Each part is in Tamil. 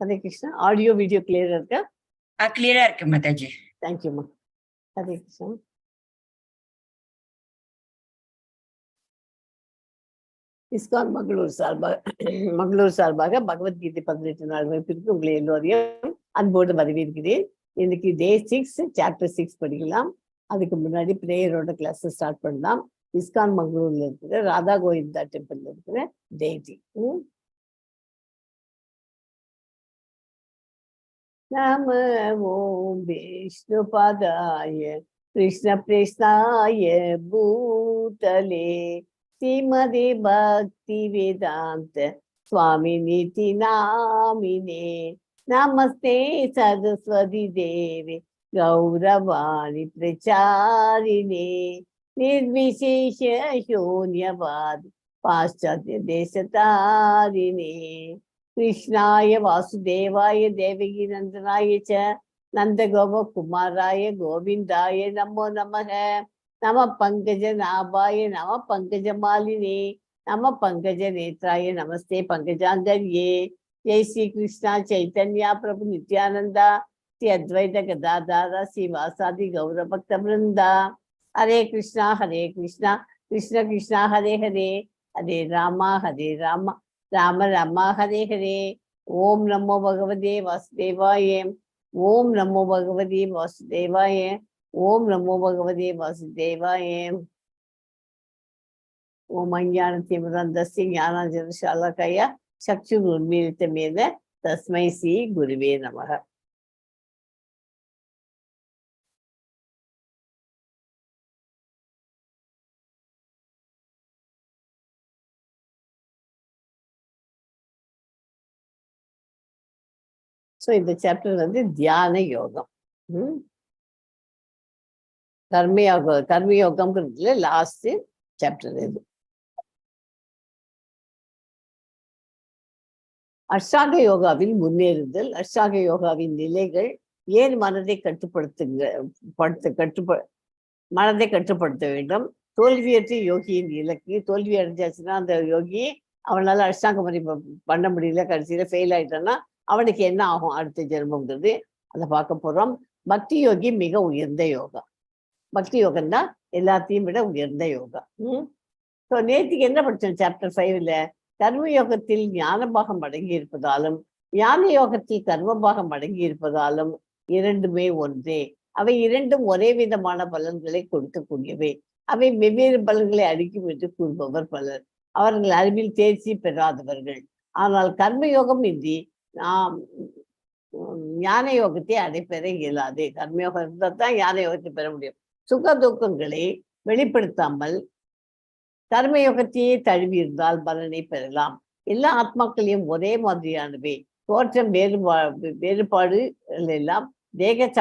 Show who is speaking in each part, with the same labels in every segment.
Speaker 1: Hare Krishna. Audio, video clear irukka?
Speaker 2: Clear irukku Mataji.
Speaker 1: Thank you, ma. Hare Krishna. ISKCON Mangaluru சார்பாக பகவத்கீதை 18 நாள் வகுப்பிற்கு உங்களை எல்லோரையும் அன்போடு வரவேற்கிறேன். இன்னைக்கு Day 6 Chapter 6 படிக்கலாம். அதுக்கு முன்னாடி பிரேயரோட கிளாஸ் ஸ்டார்ட் பண்ணலாம். ISKCON மங்களூர்ல இருக்கிற ராதா கோவிந்தா டெம்பிள்ல இருக்கிற டெய்டி. நம ஓம் விஷ்ணுபதாய கிருஷ்ண பிரேஷ்ணாய பூதலே ஸ்ரீமதி பக்தி வேதாந்த சுவாமி நிதி நாமினே நமஸ்தே சரஸ்வதி தேவி கௌரவாணி பிரச்சாரிணே நிர்விசேஷ சூன்யவாதி பாश्चात्य தேசதாரிணே कृष्णाय वासुदेवाय देवकी नंदनाय च नंदगोप कुमाराय गोविंदाय नमो नमः नमः पंकजनाभाय नमः पंकजमालिने नमः पंकजनेत्राय नमस्ते पंकजांगर्ये जय श्री कृष्णा चैतन्य प्रभु नित्यानंदा श्री अद्वैत गदाधर श्रीवासादि गौर भक्त वृंदा हरे कृष्णा कृष्ण कृष्ण हरे हरे हरे राम राम राम हरे हरे ओम नमो भगवते वासुदेवाय ओम नमो भगवते वासुदेवाय ओम नमो भगवते वासुदेवाय ओम अज्ञानतिमिरन्धस्य ज्ञानाञ्जनशलाकया चक्षुरुन्मीलितमेन तस्मै श्री गुरुवे नमः. ஸோ இந்த சாப்டர் வந்து தியான யோகம். கர்மயோகம்ங்கிறதுல லாஸ்ட் சாப்டர் இது. அஷ்டாங்க யோகாவில் முன்னேறுதல், அஷ்டாங்க யோகாவின் நிலைகள், ஏன் மனதை கட்டுப்படுத்த வேண்டும், தோல்வியற்ற யோகியின் இலக்கு, தோல்வி அடைஞ்சாச்சுன்னா அந்த யோகி அவனால அஷ்டாங்க முறை பண்ண முடியல, கடைசியில ஃபெயில் ஆயிட்டான்னா அவனுக்கு என்ன ஆகும் அடுத்த ஜென்மங்கிறது அதை பார்க்க போறோம். பக்தி யோகி மிக உயர்ந்த யோகா. பக்தி யோகம் தான் எல்லாத்தையும் விட உயர்ந்த யோகா. ஸோ நேற்றுக்கு என்ன படித்தோம் சாப்டர் 5ல, கர்ம யோகத்தில் ஞானபாகம் அடங்கி இருப்பதாலும் ஞான யோகத்தில் கர்மபாகம் அடங்கி இருப்பதாலும் இரண்டுமே ஒன்றே. அவை இரண்டும் ஒரே விதமான பலன்களை கொடுக்கக்கூடியவை. அவை வெவ்வேறு பலன்களை அளிக்கும் என்று கூறுபவர் பலர். அவர்கள் அறிவில் தேர்ச்சி பெறாதவர்கள். ஆனால் கர்மயோகம் இன்றி நாம் ஞான யோகத்தை அடைபெற இயலாது. கர்மயோகம் இருந்தால் தான் ஞான யோகத்தை பெற முடியும். சுக துக்கங்களை வெளிப்படுத்தாமல் கர்மயோகத்தையே தழுவி இருந்தால் பலனை பெறலாம். எல்லா ஆத்மாக்களையும் ஒரே மாதிரியானவை. தோற்றம் வேறுபாடு எல்லாம் தேக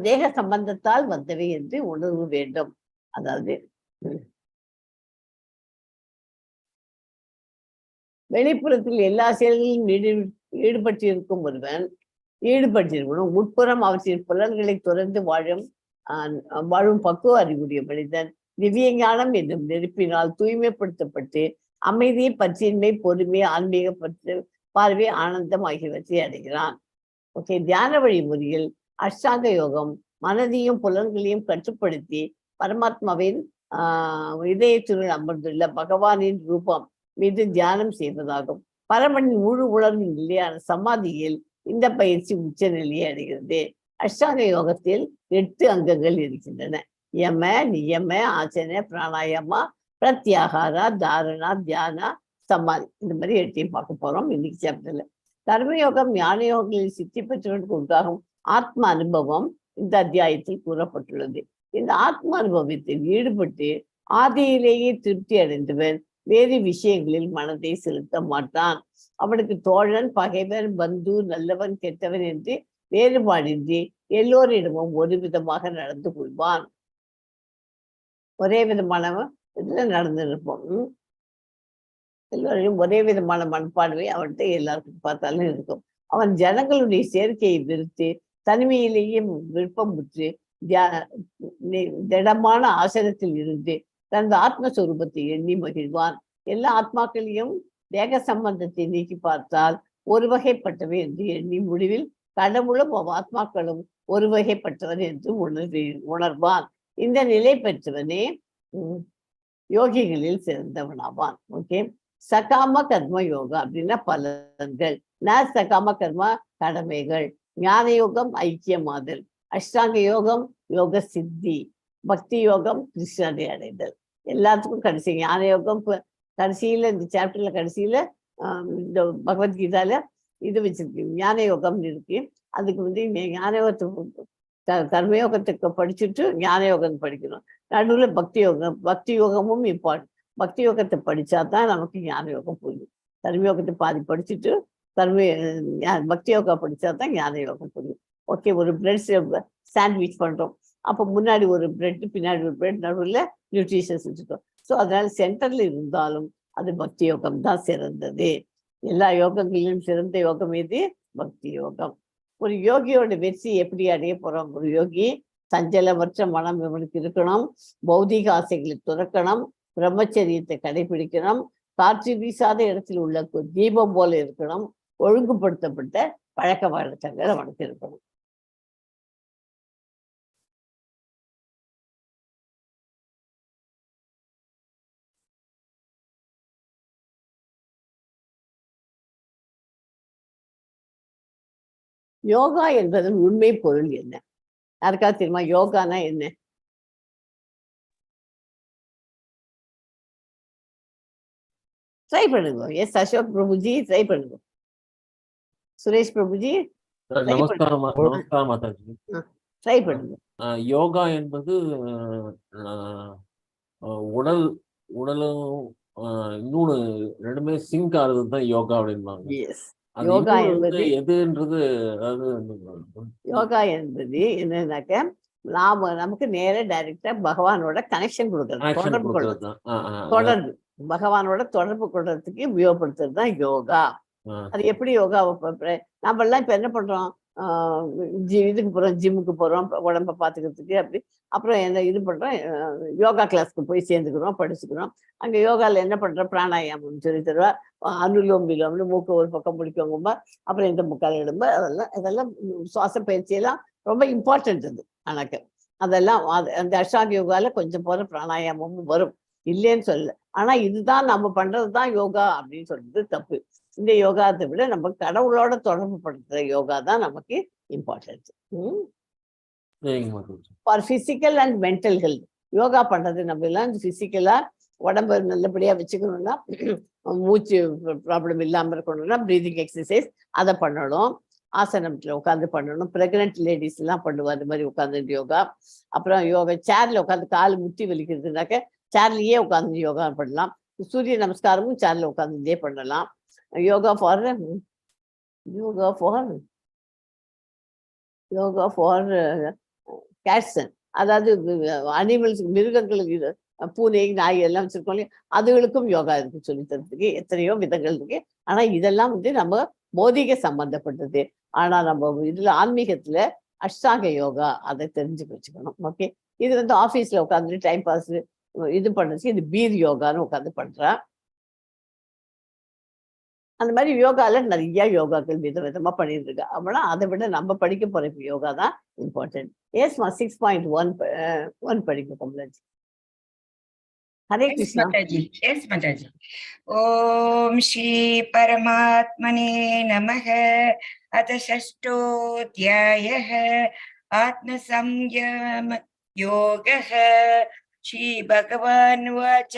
Speaker 1: தேக சம்பந்தத்தால் வந்தவை என்று உணர்வு வேண்டும். அதாவது வெளிப்புறத்தில் எல்லா செயல்களிலும் ஈடுபட்டிருக்கும் ஒருவன் ஈடுபட்டிருக்கணும். உட்புறம் அவற்றின் புலன்களை தொடர்ந்து வாழும் பக்குவ அறிவுடைய மனிதன் திவ்ய ஞானம் என்னும் நெருப்பினால் தூய்மைப்படுத்தப்பட்டு அமைதி, பற்றின்மை, பொறுமை, ஆன்மீக பார்வை, ஆனந்தம் ஆகியவற்றை அடைகிறான். ஓகே, தியான வழிமுறையில் அஷ்டாங்க யோகம் மனதையும் புலன்களையும் கட்டுப்படுத்தி பரமாத்மாவின் இதயத்துடன் அமர்ந்துள்ள பகவானின் ரூபம் மீது தியானம் செய்வதாகும். பரமனின் முழு உணர்வின் நிலையான சமாதியில் இந்த பயிற்சி உச்ச நிலையை அடைகிறது. அஷ்டாங்க யோகத்தில் 8 அங்கங்கள் இருக்கின்றன. யம, நியம, ஆசன, பிராணாயாமா, பிரத்யாகாரா, தாரணா, தியானா, சமாதி. இந்த மாதிரி 8ஐயும் பார்க்க போறோம் இன்னைக்கு சாப்டர்ல. கர்மயோகம் ஞான யோகங்களில் சித்தி பெற்றவர்களுக்கு உண்டாகும் ஆத்ம அனுபவம் இந்த அத்தியாயத்தில் கூறப்பட்டுள்ளது. இந்த ஆத்ம அனுபவத்தில் ஈடுபட்டு ஆதியிலேயே திருப்தி அடைந்தவன் வேறு விஷயங்களில் மனதை செலுத்த மாட்டான். அவனுக்கு தோழன், பகைவன், பந்து, நல்லவன், கெட்டவன் என்று வேறுபாடின்றி எல்லோரிடமும் ஒரு விதமாக நடந்து கொள்வான். ஒரே விதமானவன் இதுல நடந்து இருப்போம். எல்லோரையும் ஒரே விதமான மனப்பான்மை அவன்கிட்ட எல்லாருக்கும் பார்த்தாலும் இருக்கும். அவன் ஜனங்களுடைய சேர்க்கையை வெறுத்து தனிமையிலேயே விருப்பம் முற்று திடமான ஆசனத்தில் இருந்து தனது ஆத்மஸ்வரூபத்தை எண்ணி மகிழ்வான். எல்லா ஆத்மாக்களையும் தேக சம்பந்தத்தை நீக்கி பார்த்தால் ஒரு வகைப்பட்டவை என்று எண்ணி முடிவில் கடவுளும் ஆத்மாக்களும் ஒரு வகைப்பட்டவன் என்று உணர்வான். இந்த நிலை பெற்றவனே யோகிகளில் சிறந்தவனாவான். ஓகே, சகாம கர்ம யோகா அப்படின்னா பலன்கள். சகாம கர்மா கடமைகள். ஞான யோகம் ஐக்கியமாதல். அஷ்டாங்க யோகம் யோக சித்தி. பக்தி யோகம் கிருஷ்ணனை அடைதல். எல்லாத்துக்கும் கடைசி ஞான யோகம். கடைசியில இந்த சாப்டர்ல கடைசியில இந்த பகவத்கீதால இது வச்சிருக்கு, ஞான யோகம்னு இருக்கு. அதுக்கு ஞான யோகத்துக்கு கர்மயோகத்துக்கு படிச்சுட்டு ஞான யோகம் படிக்கணும். நடுவில் பக்தி யோகம். பக்தி யோகமும் இம்பார்ட்டன்ட். பக்தி யோகத்தை படிச்சா தான் நமக்கு ஞான யோகம் புரியும். கர்மயோகத்தை பாதி படிச்சுட்டு பக்தி யோகா படிச்சா தான் ஞான யோகம் புரியும். ஓகே, ஒரு பிரெட் சாண்ட்விச் பண்றோம். அப்போ முன்னாடி ஒரு பிரெட், பின்னாடி ஒரு பிரெட், நடுவில் நியூட்ரிஷன்ஸ் வச்சுருக்கோம். ஸோ அதனால சென்டர்ல இருந்தாலும் அது பக்தி யோகம் தான் சிறந்தது. எல்லா யோகங்களிலும் சிறந்த யோகம் எது? பக்தி யோகம். ஒரு யோகியோட வெற்றி எப்படி அடைய போறோம்? ஒரு யோகி சஞ்சலமற்ற மனம் இவனுக்கு இருக்கணும். பௌதிக ஆசைகளை துறக்கணும். பிரம்மச்சரியத்தை கடைபிடிக்கணும். காற்று வீசாத இடத்தில் உள்ள தீபம் போல இருக்கணும். ஒழுங்குபடுத்தப்பட்ட பழக்க வழக்கங்கள் அவனுக்கு இருக்கணும். யோகா என்பதன் உண்மை பொருள் என்ன? யாருக்காவது தெரியுமா யோகானா என்ன? ட்ரை பண்ணுங்க. எஸ் அசோக் பிரபுஜி, ட்ரை பண்ணுங்க. சுரேஷ் பிரபுஜி,
Speaker 3: நமஸ்காரம் மாதாஜி.
Speaker 1: ட்ரை பண்ணுங்க.
Speaker 3: யோகா என்பது உடல் உடலும் இன்னொன்னு ரெண்டுமே சிங்க் ஆகுறது தான் யோகா அப்படின்பாங்க. யோகா என்பது எதுன்றது, அதாவது
Speaker 1: யோகா என்பது என்னன்னாக்க நமக்கு நேர டைரக்டா பகவானோட கனெக்ஷன் கொடுக்கறது, தொடர்பு பகவானோட தொடர்பு கொள்றதுக்கு உபயோகப்படுத்துறது தான் யோகா. அது எப்படி யோகாவை நம்ம எல்லாம் இப்ப என்ன பண்றோம்? இதுக்கு போறோம், ஜிம்முக்கு போறோம் உடம்ப பாத்துக்கிறதுக்கு. அப்படி அப்புறம் என்ன இது பண்றோம், யோகா கிளாஸ்க்கு போய் சேர்ந்துக்கிறோம், படிச்சுக்கிறோம். அங்க யோகால என்ன பண்றோம்? பிராணாயாமம் சொல்லி தருவா. அனுலோம் விலோம்னு மூக்கு ஒரு பக்கம் முடிக்கோங்க. அப்புறம் இந்த முக்கால் இடும்ப. இதெல்லாம் சுவாச பயிற்சியெல்லாம் ரொம்ப இம்பார்ட்டன்ட் அது. எனக்கு அதெல்லாம் அந்த அஷ்டாங்க யோகால கொஞ்சம் போற பிராணாயாமமும் வரும், இல்லைன்னு சொல்லல. ஆனா இதுதான் நம்ம பண்றதுதான் யோகா அப்படின்னு சொல்றது தப்பு. இந்த யோகாத்தை விட நம்ம கடவுளோட தொடர்பு படுத்துற யோகா தான் நமக்கு important. For physical and mental health yoga பண்றது நம்ம எல்லாம் பிசிக்கலா உடம்பு நல்லபடியா வச்சுக்கணும்னா, மூச்சு ப்ராப்ளம் இல்லாம இருக்கணும்னா பிரீதிங் எக்ஸசைஸ் அதை பண்ணணும். ஆசனத்துல உட்காந்து பண்ணணும். பிரெக்னென்ட் லேடிஸ் எல்லாம் பண்ணுவா அந்த மாதிரி உட்காந்து யோகா. அப்புறம் யோகா சேர்ல உட்காந்து கால் முட்டி வலிக்கிறதுனாக்க சேர்லயே உட்காந்து யோகா பண்ணலாம். சூரிய நமஸ்காரமும் சேர்ல உட்காந்துட்டே பண்ணலாம். யோகா ஃபார் கேட்ஸ், அதாவது அனிமல்ஸ், மிருகங்களுக்கு, பூனை நாய் எல்லாம் வச்சிருக்கோம் இல்லையா, அதுகளுக்கும் யோகா இருக்கு சொல்லி தரதுக்கு. எத்தனையோ விதங்கள் இருக்கு. ஆனா இதெல்லாம் நம்ம பௌதிக சம்பந்தப்பட்டது. ஆனா நம்ம இதுல ஆன்மீகத்துல அஷ்டாங்க யோகா அதை தெரிஞ்சு வச்சுக்கணும். ஓகே, இது ஆபீஸ்ல உட்காந்துட்டு டைம் பாஸ் இது பண்ணுறதுக்கு இது பீர் யோகான்னு உட்காந்து பண்றா. அந்த மாதிரி யோகால நிறைய யோகாக்கள் விதமா பண்ணிட்டு இருக்கா. அப்படின்னா அதை விட நம்ம படிக்க போற யோகா தான் இம்பார்ட்டன்ட். ஏஸ்மா 6.1 படிக்க பொம்பளாச்சு. ஹரே கிருஷ்ணா.
Speaker 2: ஓம் ஸ்ரீ பரமாத்மனே நமः. அத ஷஷ்டோத்யாயः ஆத்ம சம்யம யோகः. ஸ்ரீ பகவான் வாச்ச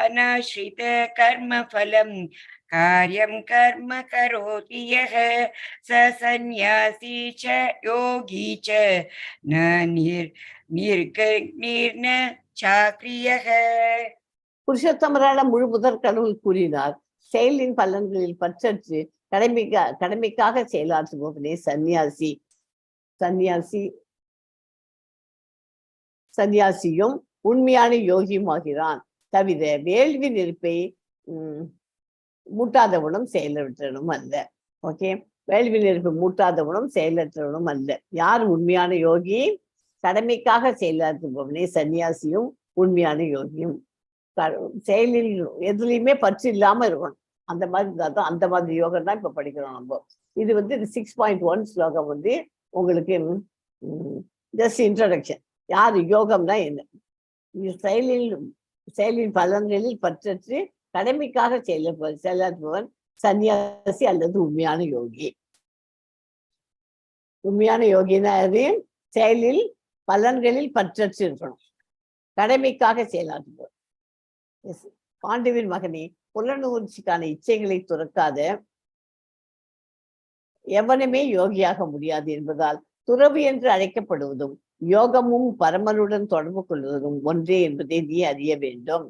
Speaker 2: அநாஸ்ரித கர்ம ஃபலம் காரியம் கர்ம கரோதி யः ச சந்நியாசி ச யோகி ச ந நிர்ன சாக்ரியः.
Speaker 1: புருஷோத்தமரான முழு முதற் கடவுள் கூறினார், செயலின் பலன்களில் பற்றற்று கடமைக்காக செயலாற்றுபவனே சன்னியாசி. சன்னியாசியும் உண்மையான யோகியும் ஆகிறான். தவிர வேள்வி நெருப்பை மூட்டாதவனும் செயலற்றவனும் அல்ல. ஓகே, வேள்வி நெருப்பை மூட்டாதவனும் செயலற்றவனும் அல்ல. யார் உண்மையான யோகி? கடமைக்காக செயலாற்றுபவனே சன்னியாசியும் உண்மையான யோகியும். செயலில் எதுலையுமே பற்று இல்லாம இருக்கணும். அந்த மாதிரி தான் அந்த மாதிரி யோகம் தான் இப்ப படிக்கிறோம் நம்ம. இது வந்து 6.1 ஸ்லோகம் வந்து உங்களுக்கு ஜஸ்ட் இன்ட்ரோடக்ஷன். யார் யோகம்னா என்ன, செயலின் பலன்களில் பற்றற்று கடமைக்காக செயலாற்றுபவன் சன்னியாசி அல்லது உண்மையான யோகி. உண்மையான யோகினா அது செயலில் பலன்களில் பற்றற்று இருக்கணும், கடமைக்காக செயலாற்றுபவன். பாண்டுவின் மகனே, புலனுணர்ச்சிக்கான இச்சைகளை துறக்காத எவனுமே யோகியாக முடியாது என்பதால் துறவு என்று அழைக்கப்படுவதும் யோகமும் பரமனுடன் தொடர்பு கொள்வதும் ஒன்றே என்பதை நீ அறிய வேண்டும்.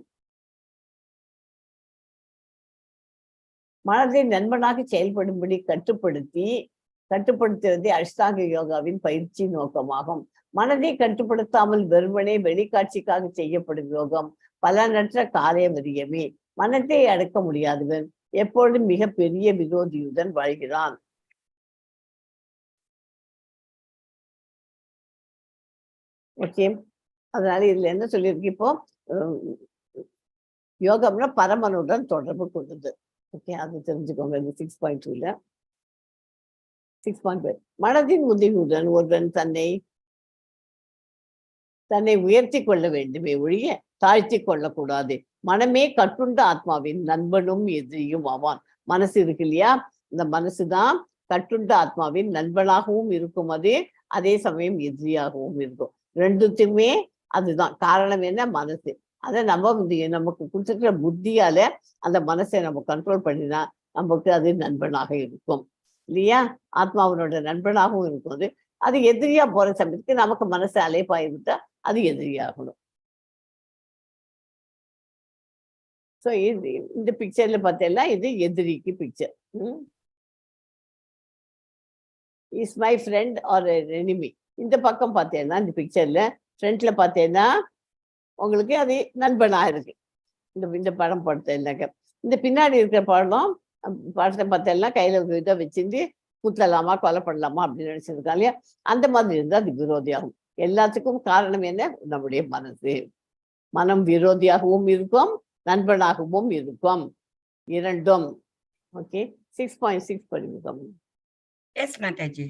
Speaker 1: மனதை நண்பனாக செயல்படும்படி கட்டுப்படுத்துவதே அஷ்டாங்க யோகாவின் பயிற்சி நோக்கமாகும். மனதை கட்டுப்படுத்தாமல் வெறுமனே வெளிக்காட்சிக்காக செய்யப்படும் யோகம் பலனற்ற காரியமரியமே. மனத்தை அடக்க முடியாதவன் எப்பொழுதும் மிக பெரிய விரோதியுடன் வாழ்கிறான். ஓகே, அதனால இதுல என்ன சொல்லியிருக்கு, இப்போ யோகம்னா பரமனுடன் தொடர்பு கொள்ளுது. ஓகே, அது தெரிஞ்சுக்கோங்க. இந்த 6.2ல 6.5 மனதின் உதவியுடன் ஒருவன் தன்னை உயர்த்தி கொள்ள வேண்டுமே ஒழிய தாழ்த்தி கொள்ளக்கூடாது. மனமே கட்டுண்ட ஆத்மாவின் நண்பனும் எதிரியும் ஆவான். மனசு இருக்கு இல்லையா, இந்த மனசுதான் கட்டுண்ட ஆத்மாவின் நண்பனாகவும் இருக்கும், அதே சமயம் எதிரியாகவும் இருக்கும். ரெண்டுத்துக்குமே அதுதான் காரணம். என்ன, மனசு. அதை நமக்கு கொடுத்துருக்கிற புத்தியால அந்த மனசை நம்ம கண்ட்ரோல் பண்ணினா நமக்கு அது நண்பனாக இருக்கும் இல்லையா. ஆத்மாவனோட நண்பனாகவும் இருக்கும். அது எதிரியா போற சமயத்துக்கு நமக்கு மனசை அலைப்பாயிட்டா அது எதிரியாகணும். ஸோ இந்த பிக்சர்ல பார்த்தேன்னா இது எதிரிக்கு picture. Is my friend or enemy. இந்த பக்கம் பார்த்தேன்னா இந்த பிக்சர்ல ஃப்ரண்ட்ல பார்த்தேன்னா உங்களுக்கு அது நண்பனா இருக்கு. இந்த படம் பார்த்தேன்னாக்க இந்த பின்னாடி இருக்கிற படத்தை பார்த்தேன்னா கையில இதை வச்சிருந்து குத்தலாமா கொலை பண்ணலாமா அப்படின்னு நினைச்சிருக்கா இல்லையா. அந்த மாதிரி இருந்தால் அது விரோதியாகும். எல்லாத்துக்கும் காரணம் என்ன, நம்முடைய மனசு. மனம் விரோதியாகவும் இருக்கும், நண்பனாகவும் இருக்கும், இரண்டும். ஓகே, 6.6 படிக்கிறோம்.
Speaker 2: Yes, Mataji.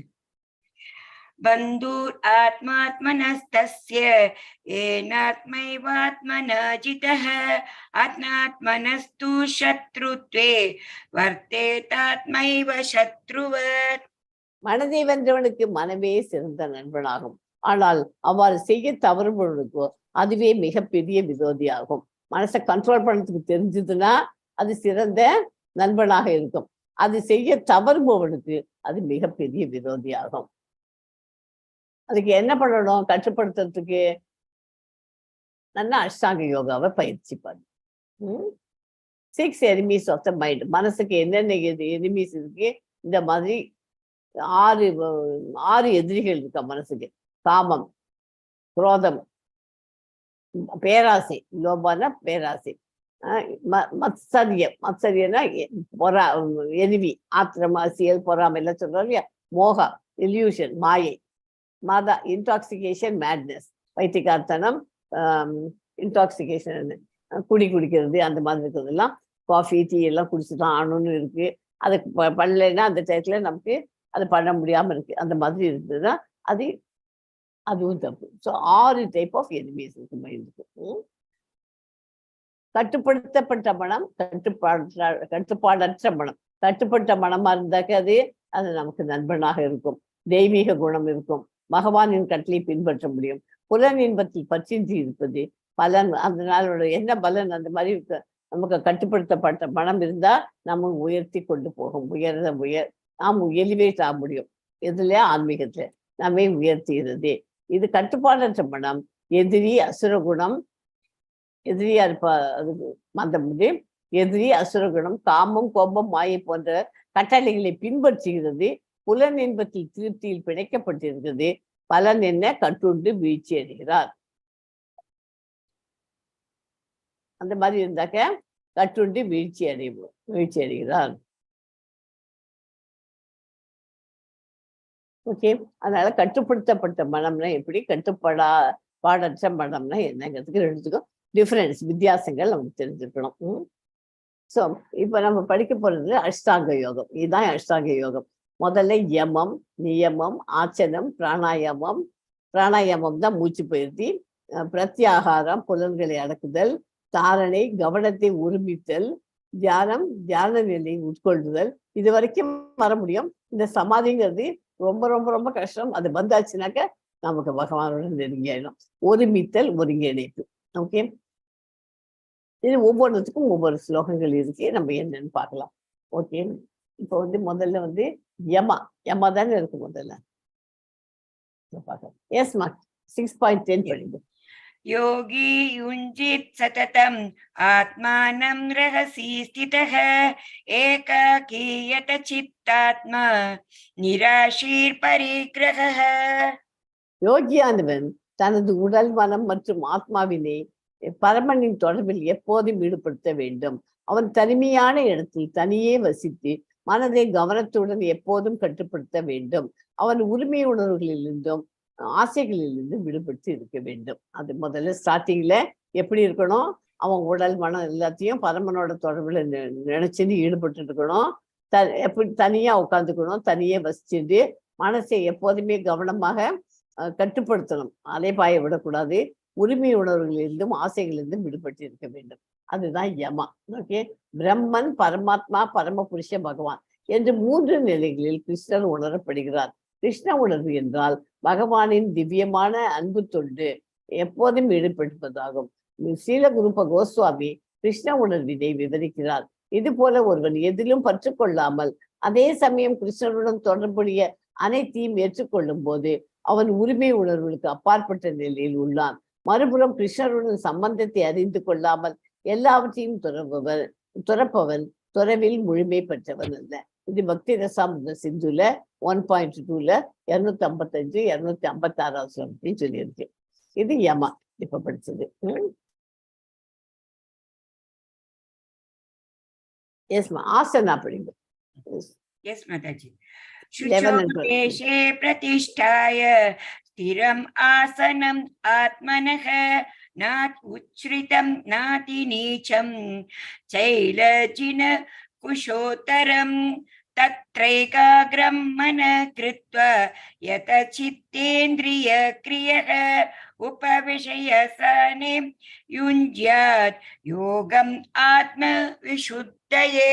Speaker 2: बन्धुर आत्मात्मनस्तस्य येनात्मैवात्मना जितः आत्मात्मनस्तु शत्रुत्वे वर्तेतात्मैव शत्रुवत्.
Speaker 1: மனதை வென்றவனுக்கு மனமே சிறந்த நண்பனாகும். ஆனால் அவ்வாறு செய்ய தவறுபவனுக்கோ அதுவே மிகப்பெரிய விரோதியாகும். மனசை கண்ட்ரோல் பண்ணதுக்கு தெரிஞ்சதுன்னா அது சிறந்த நண்பனாக இருக்கும். அது செய்ய தவறுபவனுக்கு அது மிகப்பெரிய விரோதியாகும். அதுக்கு என்ன பண்ணணும், கட்டுப்படுத்துறதுக்கு நல்லா அஷ்டாங்க யோகாவை பயிற்சி பண்ணு. 6 எனிமீஸ் ஆஃப் த மைண்ட். மனசுக்கு என்னென்ன எனிமீஸ் இருக்கு, இந்த மாதிரி 6 எதிரிகள் இருக்கா மனசுக்கு. காமம், குரோதம், பேராசை, லோபான பேராசை, மத்சரியனா எனிமி, ஆத்திரமாசியல், பொறாமை எல்லாம் சொல்றோம் இல்லையா. மோகா, இல்யூஷன், மாயை. மாதா, இன்டாக்சிகேஷன், மேட்னஸ், வைத்தியக்காரத்தனம், இன்டாக்சிகேஷன், குடிக்கிறது, அந்த மாதிரி இருக்கிறதெல்லாம். காஃபி, டீ எல்லாம் குடிச்சுதான் ஆகணும்னு இருக்கு. அது பண்ணலைன்னா அந்த டயத்துல நமக்கு அது பண்ண முடியாம இருக்கு. அந்த மாதிரி இருந்ததுன்னா அதுவும் தப்பு. ஸோ 6 டைப் ஆஃப் எனிமீஸ் இருக்கு மைண்டுக்கு. கட்டுப்படுத்தப்பட்ட மனம், கட்டுப்பாடற்ற மனம். கட்டுப்பட்ட மனமா இருந்தாக்க அது நமக்கு நண்பனாக இருக்கும். தெய்வீக குணம் இருக்கும். பகவானின் கட்டளை பின்பற்ற முடியும். புலன் இன்பத்தில் பற்றின்றி இருப்பது பலன். அதனால என்ன பலன், அந்த மாதிரி நமக்கு கட்டுப்படுத்தப்பட்ட மனம் இருந்தா நம்ம உயர்த்தி கொண்டு போகும். நாம் எலிவேட் ஆக முடியும். எதுலையா, ஆன்மீகத்துல நம்மை உயர்த்துகிறது. இது கட்டுப்பாடற்ற மனம் எதிரி, அசுரகுணம். எதிரியா இருப்பா அதுக்கு மந்தபடி எதிரி, அசுரகுணம், காமம், கோபம், மாயை போன்ற கட்டளைகளை பின்பற்றுகிறது. புலன் இன்பத்தில் திருப்தியில் பிணைக்கப்பட்டிருக்கிறது. பலன் என்ன, கட்டுண்டு வீழ்ச்சி அடைகிறார். அந்த மாதிரி இருந்தாக்க கட்டுண்டு வீழ்ச்சி அடைகிறார். ஓகே, அதனால கட்டுப்படுத்தப்பட்ட மனம்னா எப்படி, பாடற்ற மனம்னா என்னங்கிறதுக்கு ரெண்டுத்துக்கும் டிஃபரன்ஸ், வித்தியாசங்கள் நமக்கு தெரிஞ்சுக்கணும். ஸோ இப்போ நம்ம படிக்க போறது அஷ்டாங்க யோகம். இதுதான் அஷ்டாங்க யோகம். முதல்ல யமம், நியமம், ஆச்சனம், பிராணாயாமம் தான் மூச்சு பயிற்சி, பிரத்யாகாரம் புலன்களை அடக்குதல், தாரணை கவனத்தை ஒருமித்தல், தியானம் தியான நிலையை உட்கொள்ளுதல். இது வரைக்கும் வர முடியும். இந்த சமாதிங்கிறது ரொம்ப ரொம்ப ரொம்ப கஷ்டம். அது வந்தாச்சுனாக்க நமக்கு பகவானுடன் நெருங்கிடும். ஒருமித்தல், ஒருங்கிணைப்பு. ஓகே, இது ஒவ்வொன்றுத்துக்கும் ஒவ்வொரு ஸ்லோகங்கள் இருக்கு. நம்ம என்னன்னு பார்க்கலாம். ஓகே, இப்போ முதல்ல யமா தானே இருக்கு முதல்ல. எஸ் மா 6.10 படிங்க.
Speaker 2: योगी युञ्जित् सततम् आत्मानं रहसि स्थितः एकाकी यतचित्तात्मा निराशीर्परिग्रहः.
Speaker 1: யோகியானவன் தனது உடல், மனம் மற்றும் ஆத்மாவினை பரமனின் தொடர்பில் எப்போதும் ஈடுபடுத்த வேண்டும். அவன் தனிமையான இடத்தில் தனியே வசித்து மனதை கவனத்துடன் எப்போதும் கட்டுப்படுத்த வேண்டும். அவன் உரிமை உணர்வுகளிலிருந்தும் ஆசைகளிலிருந்தும் விடுபட்டு இருக்க வேண்டும். அது முதல்ல ஸ்டார்டிங்ல எப்படி இருக்கணும்? அவன் உடல், மனம் எல்லாத்தையும் பரமனோட தொடர்புல நினைச்சுன்னு ஈடுபட்டு இருக்கணும். எப்படி தனியா உட்காந்துக்கணும், தனியே வசிச்சுட்டு மனசை எப்போதுமே கவனமாக கட்டுப்படுத்தணும். அலைபாய விடக்கூடாது. உரிமை உணர்வுகளிலிருந்தும் ஆசைகளிலிருந்தும் விடுபட்டு இருக்க வேண்டும். அதுதான் யமா. ஓகே, பிரம்மன், பரமாத்மா, பரமபுருஷ பகவான் என்று 3 நிலைகளில் கிருஷ்ணர் உணரப்படுகிறார். கிருஷ்ண உணர்வு என்றால் பகவானின் திவ்யமான அன்பு தொண்டு எப்போதும் ஈடுபடுவதாகும். ஸ்ரீலகுருப்ப கோஸ்வாமி கிருஷ்ண உணர்வினை விவரிக்கிறார். இது போல ஒருவன் எதிலும் பற்றுக்கொள்ளாமல் அதே சமயம் கிருஷ்ணருடன் தொடர்புடைய அனைத்தையும் ஏற்றுக்கொள்ளும் போது அவன் உரிமை உணர்வுகளுக்கு அப்பாற்பட்ட நிலையில் உள்ளான். மறுபுறம் கிருஷ்ணருடன் சம்பந்தத்தை அறிந்து கொள்ளாமல் எல்லாவற்றையும் துறப்பவன் துறவில் முழுமை பெற்றவன் அல்ல. இது பக்தி ரசாமிர்த சிந்துல 1.2ல 255 256 ஸ்லோகத்தையும் சொல்லியிருக்கு. இது யமா இப்ப படிச்சது. எஸ்மா ஆசனா படிங்க.
Speaker 2: Yes, Mataji. शुचोदेशे प्रतिष्ठाय स्थिरम् आसनम् आत्मनः नात् उच्छ्रितं नाति नीचं चैलजिन कुशोत्तरं तत्रैकाग्रं मनः कृत्वा यतचित्तेन्द्रियक्रियः उपविशयसने युञ्ज्यात् योगम् आत्मविशुद्धये.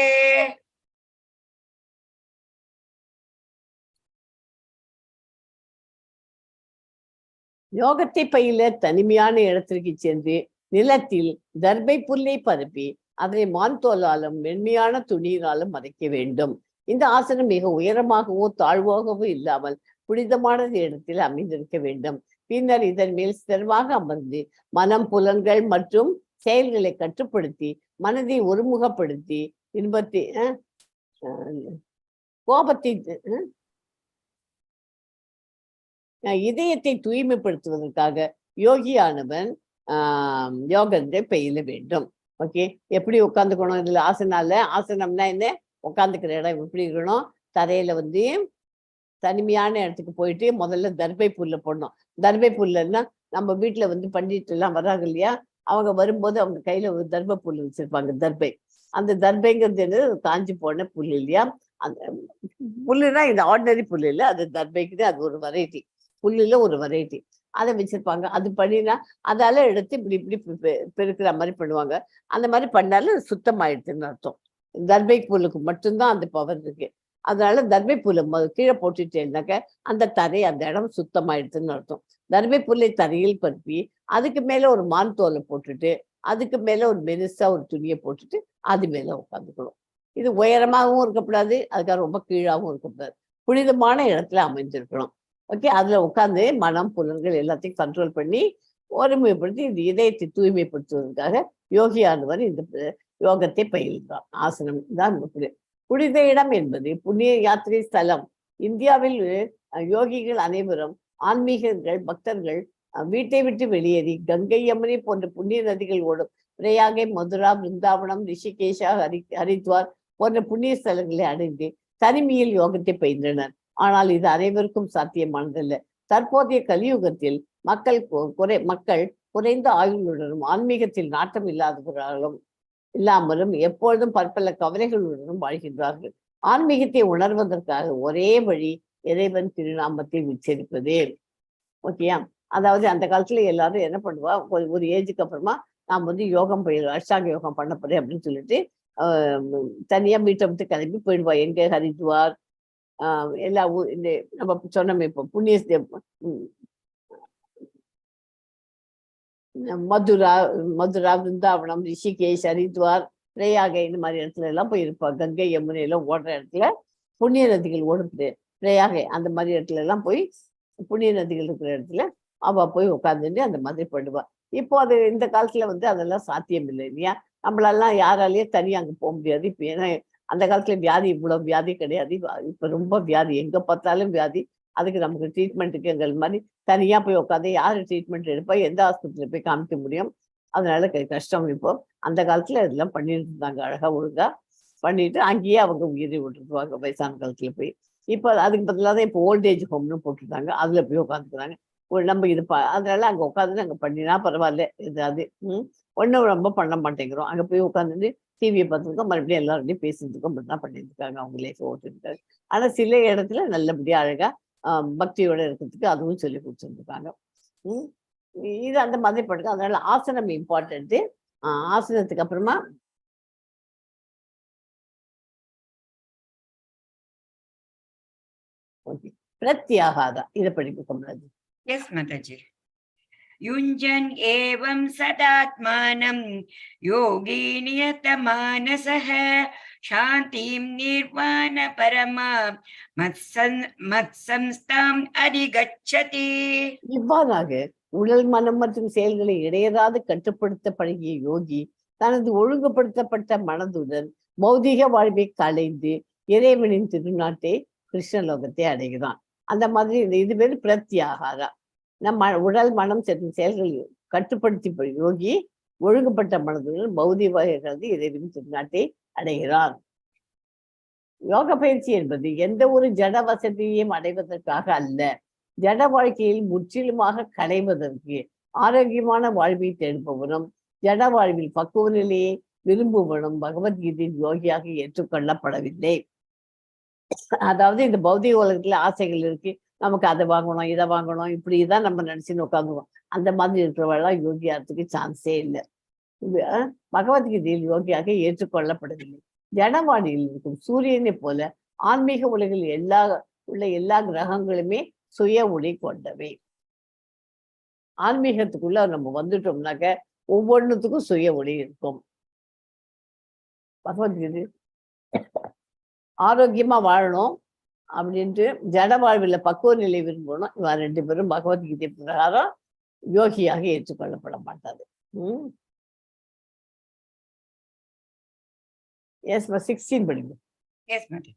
Speaker 1: யோகத்தை பயில தனிமையான இடத்திற்கு சென்று நிலத்தில் தர்பை புல்லை பரப்பி அதனை மான்தோலாலும் மென்மையான துணியினாலும் மறைக்க வேண்டும். இந்த ஆசனம் மிக உயரமாகவோ தாழ்வாகவோ இல்லாமல் புனிதமான இடத்தில் அமைந்திருக்க வேண்டும். பின்னர் இதன் மேல் ஸ்திரமாக அமர்ந்து மனம், புலன்கள் மற்றும் செயல்களை கட்டுப்படுத்தி மனதை ஒருமுகப்படுத்தி கோபத்தை இதயத்தை தூய்மைப்படுத்துவதற்காக யோகியானவன் யோகத்தை பயில வேண்டும். ஓகே, எப்படி உட்காந்துக்கணும்? இதுல ஆசனம்னா என்ன? உட்காந்துக்கிற இடம் எப்படி இருக்கணும்? தரையில தனிமையான இடத்துக்கு போயிட்டு முதல்ல தர்பை புல்ல போடணும். தர்பை புல்லுன்னா நம்ம வீட்டுல பண்டிட்டு எல்லாம் வர்றாங்க இல்லையா, அவங்க வரும்போது அவங்க கையில ஒரு தர்பை புல் வச்சிருப்பாங்க. தர்பை, அந்த தர்பைங்கிறது காஞ்சி போன புல் இல்லையா. அந்த புல்லுனா இந்த ஆர்டினரி புல் இல்லை, அது தர்பைக்குது. அது ஒரு வெரைட்டி, புல்லுல ஒரு வெரைட்டி. அதை வச்சிருப்பாங்க. அது பண்ணினா அதால எடுத்து இப்படி இப்படி பெருக்கிற மாதிரி பண்ணுவாங்க. அந்த மாதிரி பண்ணாலும் சுத்தமாயிடுதுன்னு அர்த்தம். தர்பை புல்லுக்கு மட்டும்தான் அந்த பவர் இருக்கு. அதனால தர்பை புல்லை கீழே போட்டுட்டேன்னாக்க அந்த தரை, அந்த இடம் சுத்தமாயிடுதுன்னு அர்த்தம். தர்பை புல்லை தரையில் பரப்பி அதுக்கு மேல ஒரு மான் தோலை போட்டுட்டு அதுக்கு மேல ஒரு மெலிசா ஒரு துணியை போட்டுட்டு அது மேல உட்காந்துக்கணும். இது உயரமாகவும் இருக்கக்கூடாது, அதுக்காக ரொம்ப கீழாகவும் இருக்கக்கூடாது. புனிதமான இடத்துல அமைஞ்சிருக்கணும். ஓகே, அதுல உட்காந்து மனம், புலன்கள் எல்லாத்தையும் கண்ட்ரோல் பண்ணி ஒருமைப்படுத்தி இந்த இதயத்தை தூய்மைப்படுத்துவதற்காக யோகியானவர் இந்த யோகத்தை பயில்கிறார். ஆசனம் தான் புனித இடம் என்பது புண்ணிய யாத்திரை ஸ்தலம். இந்தியாவில் யோகிகள் அனைவரும், ஆன்மீகர்கள், பக்தர்கள் வீட்டை விட்டு வெளியேறி கங்கை, யமுனை போன்ற புண்ணிய நதிகள் ஓடும் பிரயாகை, மதுரா, பிருந்தாவனம், ரிஷிகேஷா, ஹரித்வார் போன்ற புண்ணிய ஸ்தலங்களை அடைந்து தனிமையில் யோகத்தை பயின்றனர். ஆனால் இது அனைவருக்கும் சாத்தியமானதல்ல. தற்போதைய கலியுகத்தில் மக்கள் குறைந்த ஆயுளுடனும் ஆன்மீகத்தில் நாட்டம் இல்லாதவர்களும் இல்லாமலும் எப்பொழுதும் பற்பல கவலைகளுடனும் வாழ்கின்றார்கள். ஆன்மீகத்தை உணர்வதற்காக ஒரே வழி இறைவன் திருநாமத்தை உச்சரிப்பதே. ஓகேயா? அதாவது அந்த காலத்துல எல்லாரும் என்ன பண்ணுவா, ஒரு ஏஜுக்கு அப்புறமா நான் வந்து யோகம் அஷ்டாங்க யோகம் பண்ண போறேன் அப்படின்னு சொல்லிட்டு தனியா வீட்டை விட்டு கிளம்பி போயிடுவா. எங்க ஹரித்வார், எல்லா ஊர், இந்த நம்ம சொன்னோமே இப்போ புண்ணிய மதுரா விருந்தாவனம், ரிஷிகேஷ், ஹரித்வார், பிரயாகை இந்த மாதிரி இடத்துல எல்லாம் போயிருப்பா. கங்கை யமுனை எல்லாம் ஓடுற இடத்துல, புண்ணிய நதிகள் ஓடுறது பிரயாகை, அந்த மாதிரி இடத்துல எல்லாம் போய் புண்ணிய நதிகள் இருக்கிற இடத்துல அவ போய் உட்காந்துட்டு அந்த மாதிரி பண்ணுவா. இப்போ அது இந்த காலத்துல வந்து அதெல்லாம் சாத்தியம் இல்லை இல்லையா? நம்மளெல்லாம் யாராலேயே தனியா அங்க போக முடியாது. இப்ப ஏன்னா அந்த காலத்துல வியாதி இவ்வளவு வியாதி கிடையாது. இப்ப ரொம்ப வியாதி, எங்க பார்த்தாலும் வியாதி. அதுக்கு நமக்கு ட்ரீட்மெண்ட்டுக்கு எங்கள் மாதிரி தனியா போய் உட்காந்து யாரு ட்ரீட்மெண்ட் எடுப்பா, எந்த ஆஸ்பத்திரியில போய் காமிக்க முடியும்? அதனால கஷ்டம். இப்போ அந்த காலத்துல இதெல்லாம் பண்ணிட்டு இருந்தாங்க, அழகா ஒழுங்கா பண்ணிட்டு அங்கேயே அவங்க உயிரை விட்டுருவாங்க வயசான காலத்துல போய். இப்போ அதுக்கு பதிலாக இப்போ ஓல்டேஜ் ஹோம்னு போட்டுருந்தாங்க, அதுல போய் உட்காந்துக்கிறாங்க. நம்ம இது அதனால அங்க உட்காந்து அங்க பண்ணினா பரவாயில்ல. இது அது ஒன்றும் ரொம்ப பண்ண மாட்டேங்கிறோம். அங்க போய் உட்காந்துட்டு டிவியை பார்த்துருக்கோம், மறுபடியும் எல்லாருடையும் பேசிட்டு மட்டும்தான் பண்ணிட்டு இருக்காங்க, அவங்க லைஃப் ஓட்டிருக்காங்க. ஆனா சில இடத்துல நல்லபடியா அழகா பக்தியோட இருக்கிறதுக்கு அதுவும் சொல்லி கொடுத்துருக்காங்க. இது அந்த மாதிரி பண்ணுங்க. அதனால ஆசனம் இம்பார்ட்டன்ட்டு. ஆசனத்துக்கு அப்புறமா பிரத்யாகாரா, இதை படிக்க.
Speaker 2: எஸ் மாதாஜி. யுஞ்சன் ஏவம் சதாத்மானம் யோகி நியதமானசஹ சாந்திம் நிர்வாண பரமா மத்சம்ஸ்தாம் அதிகச்சதி.
Speaker 1: இவ்வாறாக உடல், மனம் மற்றும் செயல்களை இடையராது கட்டுப்படுத்த பழகிய யோகி தனது ஒழுங்குபடுத்தப்பட்ட மனதுடன் பௌதிக வாழ்வை களைந்து இறைவனின் திருநாட்டை கிருஷ்ணலோகத்தை அடைகிறான். அந்த மாதிரி இது பேர் பிரத்யாகாரா. நம்ம உடல், மனம் மற்றும் செயல்களை கட்டுப்படுத்தி யோகி ஒழுங்குபட்ட மனதுடன் பௌதிக வாழ்வை இறைவனின் திருநாட்டை அடைகிறான். யோக பயிற்சி என்பது எந்த ஒரு ஜட வசதியையும் அடைவதற்காக அல்ல, ஜட வாழ்க்கையில் முற்றிலுமாக களைவதற்கு. ஆரோக்கியமான வாழ்வை தேடுபவனும் ஜட வாழ்வில் பக்குவ நிலையை விரும்புவனும் பகவத்கீதையின் யோகியாக ஏற்றுக்கொள்ளப்படவில்லை. அதாவது இந்த பௌதிக உலகத்துல ஆசைகள் இருக்கு, நமக்கு அதை வாங்கணும், இதை வாங்கணும், இப்படிதான் நம்ம நினைச்சுன்னு உட்காந்துவோம். அந்த மாதிரி இருக்கிறவெல்லாம் யோகியாரத்துக்கு சான்ஸே இல்லை. பகவத்கீதையில் யோகியாக ஏற்றுக்கொள்ளப்படவில்லை. ஜடவாடியில் இருக்கும் சூரியனை போல ஆன்மீக உலகில் எல்லா கிரகங்களுமே சுய ஒளி கொண்டவை. ஆன்மீகத்துக்குள்ள நம்ம வந்துட்டோம்னாக்க ஒவ்வொன்றுத்துக்கும் சுய ஒளி இருக்கும். பகவத்கீதை ஆரோக்கியமா வாழணும் அப்படின்ட்டு ஜட வாழ்வில் பக்குவ நிலை விரும்பணும். இவ ரெண்டு பேரும் பகவத்கீதை பிரகாரம் யோகியாக ஏற்றுக்கொள்ளப்பட மாட்டாது. எஸ் 16 படிங்க.
Speaker 2: எஸ் மாதாஜி.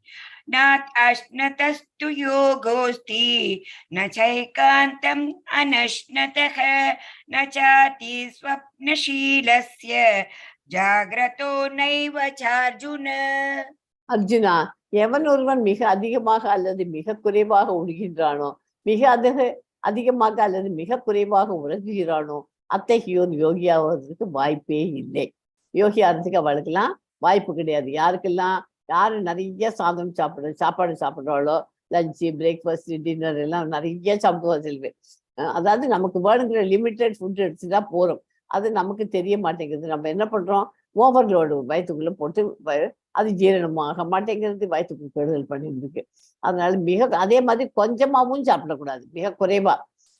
Speaker 2: நாத் அஷ்ணதஸ்து யோகோஸ்தி ந சைகாந்தம் அனஷ்ணதஹ ந சாதி ஸ்வப்னஷீலஸ்ய ஜாக்ரதோ நைவ சார்ஜுன.
Speaker 1: அர்ஜுனா, எவன் ஒருவன் மிக அதிகமாக அல்லது மிக குறைவாக உழுகின்றானோ, மிக அதிகமாக அல்லது மிக குறைவாக உறங்குகிறானோ, அத்தகையோர் யோகியாவதற்கு வாய்ப்பே இல்லை. யோகி ஆகிறதுக்கு அவளுக்கெல்லாம் வாய்ப்பு கிடையாது. யாருக்கெல்லாம் யாரு நிறைய சாப்பாடு சாப்பிட்றாளோ, லஞ்சு, பிரேக்ஃபாஸ்ட், டின்னர் எல்லாம் நிறைய சாப்பிடுவா செல்வேன். அதாவது நமக்கு வேணுங்கிற லிமிட்டட் ஃபுட் எடுத்துதான் போறோம். அது நமக்கு தெரிய மாட்டேங்குது. நம்ம என்ன பண்றோம், ஓவர்லோடு வயிற்றுக்குள்ள போட்டு அது ஜீரணமாக மாட்டேங்கிறது, வயிற்றுக்கு கெடுதல் பண்ணிட்டு இருக்கு. அதனால அதே மாதிரி கொஞ்சமாவும் சாப்பிடக்கூடாது, மிக குறைவா.